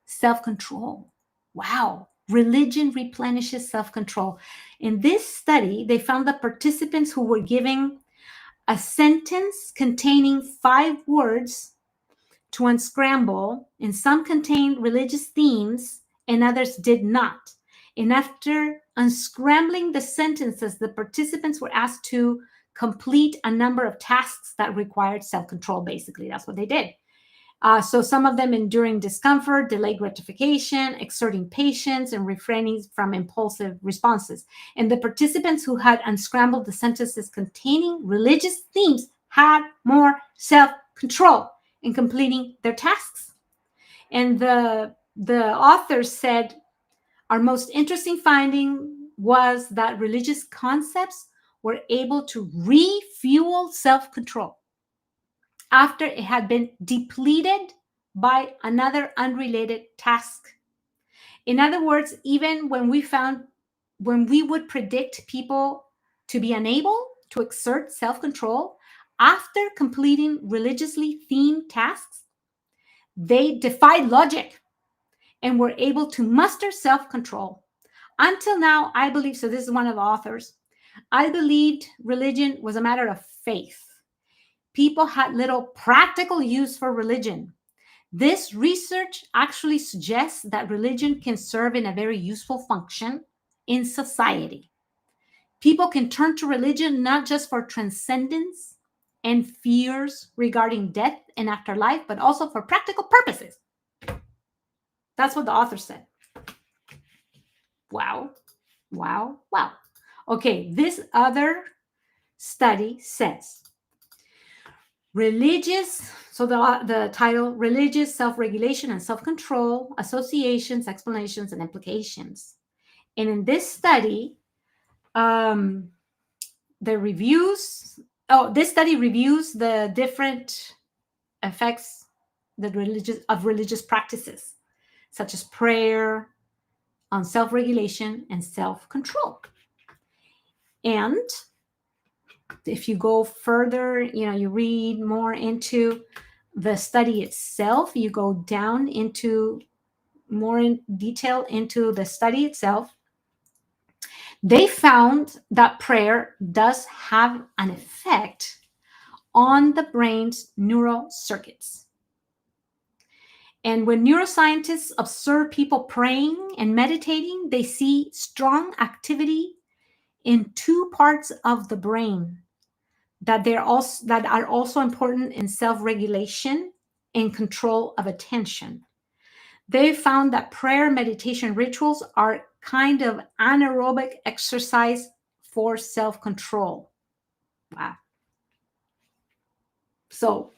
self-control. Wow. Religion replenishes self-control. In this study, they found that participants who were giving a sentence containing 5 words to unscramble, and some contained religious themes and others did not. And after unscrambling the sentences, the participants were asked to complete a number of tasks that required self-control. Basically, that's what they did. So some of them enduring discomfort, delayed gratification, exerting patience, and refraining from impulsive responses. And the participants who had unscrambled the sentences containing religious themes had more self-control in completing their tasks. And the authors said, our most interesting finding was that religious concepts were able to refuel self-control after it had been depleted by another unrelated task. In other words, even when we would predict people to be unable to exert self-control after completing religiously themed tasks, they defied logic and were able to muster self-control. Until now, I believe, so this is one of the authors, I believed religion was a matter of faith. People had little practical use for religion. This research actually suggests that religion can serve in a very useful function in society. People can turn to religion not just for transcendence and fears regarding death and afterlife, but also for practical purposes. That's what the author said. Wow, wow, wow. Okay, this other study says so the title, Religious Self-Regulation and Self-Control, Associations, Explanations, and Implications. And in this study, this study reviews the different effects of religious practices, such as prayer, on self-regulation and self-control. And if you go further, you read more into the study itself, you go down into more in detail into the study itself, they found that prayer does have an effect on the brain's neural circuits. And when neuroscientists observe people praying and meditating, they see strong activity in 2 parts of the brain that are also important in self-regulation and control of attention. They found that prayer meditation rituals are kind of anaerobic exercise for self-control. Wow. So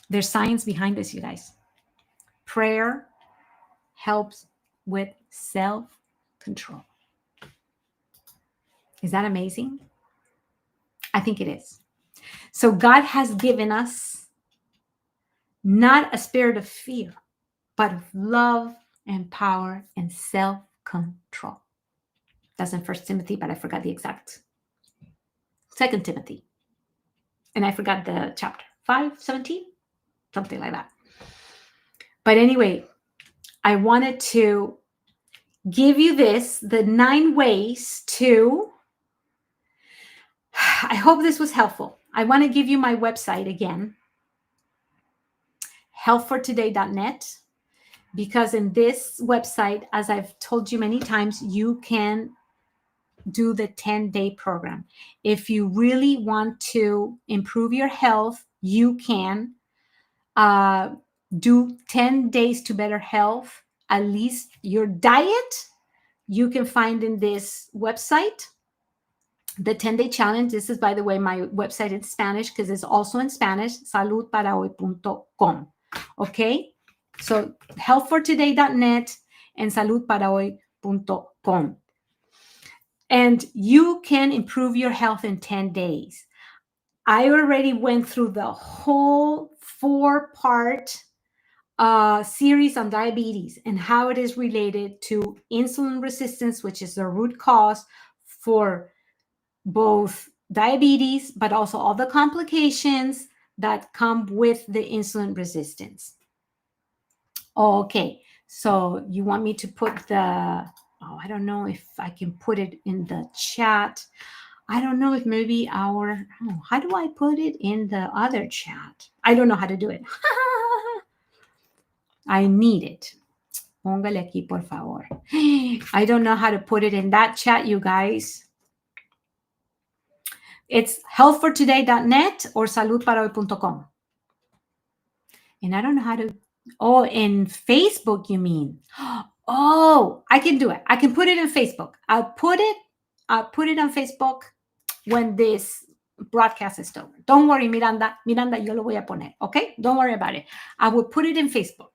there's science behind this, you guys. Prayer helps with self-control. Is that amazing? I think it is. So God has given us not a spirit of fear, but of love and power and self-control. That's in 1 Timothy, but I forgot the exact. 2 Timothy. And I forgot the chapter. 5:17? Something like that. But anyway, I wanted to give you the 9 ways to, I hope this was helpful. I want to give you my website again, healthfortoday.net, because in this website, as I've told you many times, you can do the 10-day program. If you really want to improve your health, you can do 10 days to better health, at least your diet, you can find in this website. The 10-day challenge, this is, by the way, my website in Spanish because it's also in Spanish, saludparahoy.com. Okay? So healthfortoday.net and saludparahoy.com. And you can improve your health in 10 days. I already went through the whole 4-part series on diabetes and how it is related to insulin resistance, which is the root cause for both diabetes, but also all the complications that come with the insulin resistance. Okay, so you want me to put I don't know if I can put it in the chat. I don't know if maybe how do I put it in the other chat? I don't know how to do it. I need it. Póngale aquí, por favor. I don't know how to put it in that chat, you guys. It's healthfortoday.net or saludparahoy.com. And I don't know how to, in Facebook, you mean? Oh, I can do it. I can put it in Facebook. I'll put it on Facebook when this broadcast is over. Don't worry, Miranda, yo lo voy a poner, okay? Don't worry about it. I will put it in Facebook.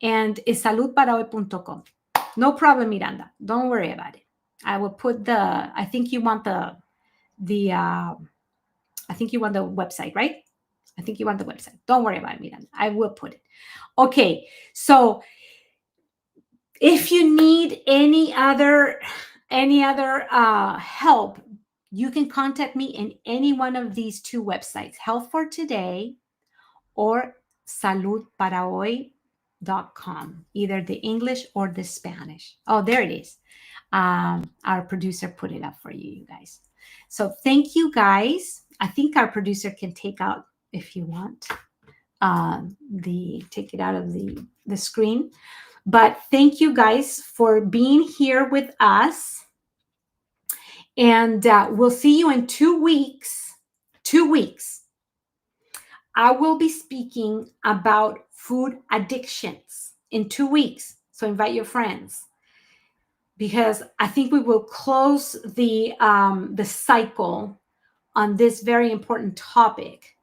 And it's saludparahoy.com. No problem, Miranda. Don't worry about it. I will put I think you want I think you want the website, right? I think you want the website. Don't worry about it, Miranda. I will put it. Okay, so if you need any other help, you can contact me in any one of these 2 websites, Health for Today or saludparahoy.com, either the English or the Spanish. Oh, there it is. Our producer put it up for you guys. So thank you, guys. I think our producer can take out, if you want, take it out of the screen. But thank you, guys, for being here with us. And we'll see you in 2 weeks. 2 weeks. I will be speaking about food addictions in 2 weeks. So invite your friends, because I think we will close the cycle on this very important topic.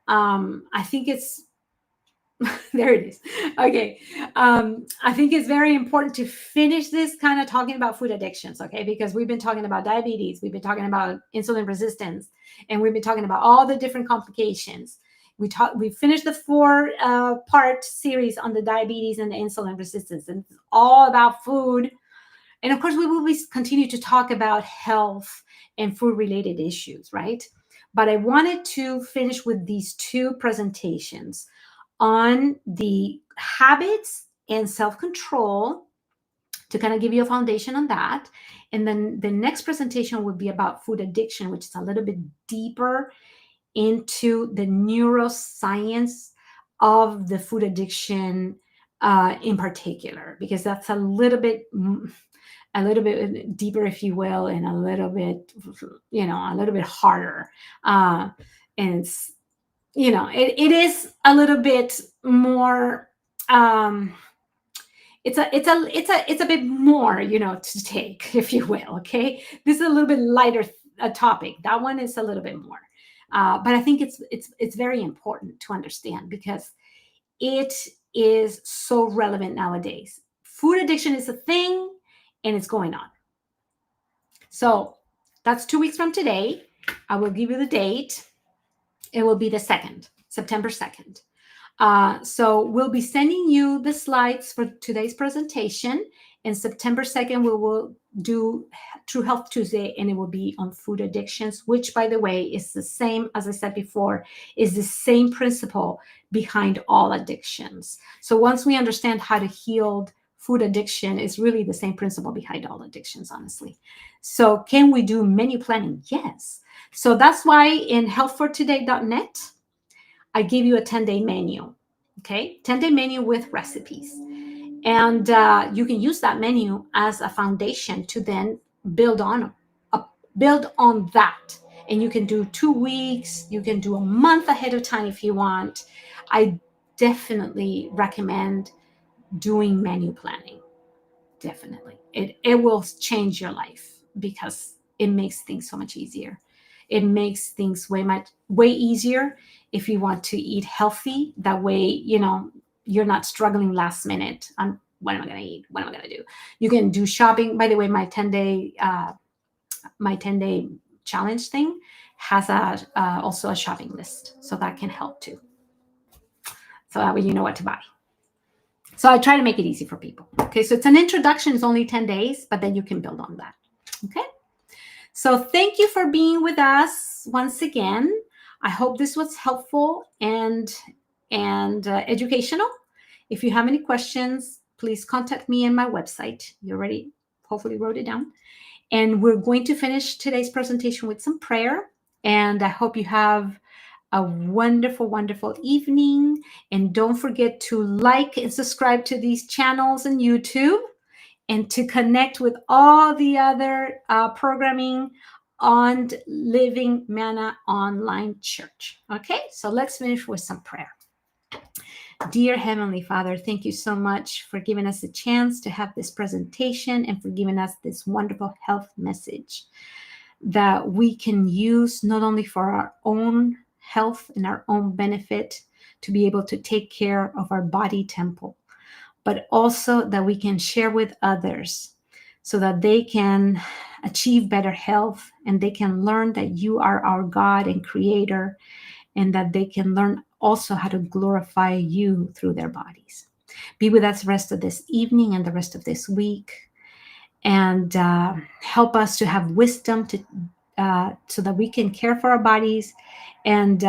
I think it's there it is. Okay. I think it's very important to finish this kind of talking about food addictions, okay? Because we've been talking about diabetes, we've been talking about insulin resistance, and we've been talking about all the different complications. We finished the 4-part series on the diabetes and the insulin resistance, and it's all about food. And of course, we will continue to talk about health and food-related issues, right? But I wanted to finish with these 2 presentations on the habits and self-control to kind of give you a foundation on that. And then the next presentation would be about food addiction, which is a little bit deeper into the neuroscience of the food addiction in particular, because that's a little bit deeper, if you will, and a little bit harder. And it's, it is a little bit more, it's a bit more, to take, if you will. Okay. This is a little bit lighter topic. That one is a little bit more. But I think it's very important to understand, because it is so relevant nowadays. Food addiction is a thing, and it's going on. So that's 2 weeks from today. I will give you the date. It will be the 2nd, September 2nd. So we'll be sending you the slides for today's presentation. And September 2nd, we will do True Health Tuesday, and it will be on food addictions, which, by the way, is the same, as I said before, is the same principle behind all addictions. So once we understand how to heal food addiction, is really the same principle behind all addictions, honestly. So can we do menu planning? Yes. So that's why in healthfortoday.net, I give you a 10-day menu, okay? 10-day menu with recipes. And you can use that menu as a foundation to then build on that. And you can do 2 weeks, you can do a month ahead of time if you want. I definitely recommend doing menu planning. Definitely. It will change your life because it makes things so much easier. It makes things way easier if you want to eat healthy. That way, you're not struggling last minute on what am I going to eat? What am I going to do? You can do shopping. By the way, my 10-day challenge thing has also a shopping list, so that can help too. So that way you know what to buy. So I try to make it easy for people. Okay, so it's an introduction. It's only 10 days, but then you can build on that. Okay, so thank you for being with us once again. I hope this was helpful and educational. If you have any questions, please contact me on my website. You already hopefully wrote it down. And we're going to finish today's presentation with some prayer. And I hope you have a wonderful, wonderful evening. And don't forget to like and subscribe to these channels on YouTube and to connect with all the other programming on Living Manna Online Church. Okay, so let's finish with some prayer. Dear Heavenly Father, thank you so much for giving us a chance to have this presentation and for giving us this wonderful health message that we can use not only for our own health and our own benefit to be able to take care of our body temple, but also that we can share with others so that they can achieve better health and they can learn that you are our God and Creator, and that they can learn also how to glorify you through their bodies. Be with us the rest of this evening and the rest of this week, and help us to have wisdom so that we can care for our bodies and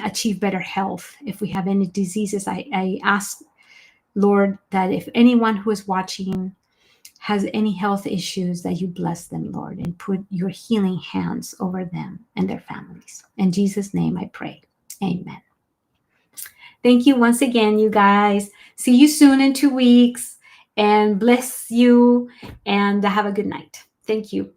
achieve better health. If we have any diseases, I ask, Lord, that if anyone who is watching has any health issues, that you bless them, Lord, and put your healing hands over them and their families. In Jesus' name I pray. Amen. Thank you once again, you guys. See you soon in 2 weeks, and bless you, and have a good night. Thank you.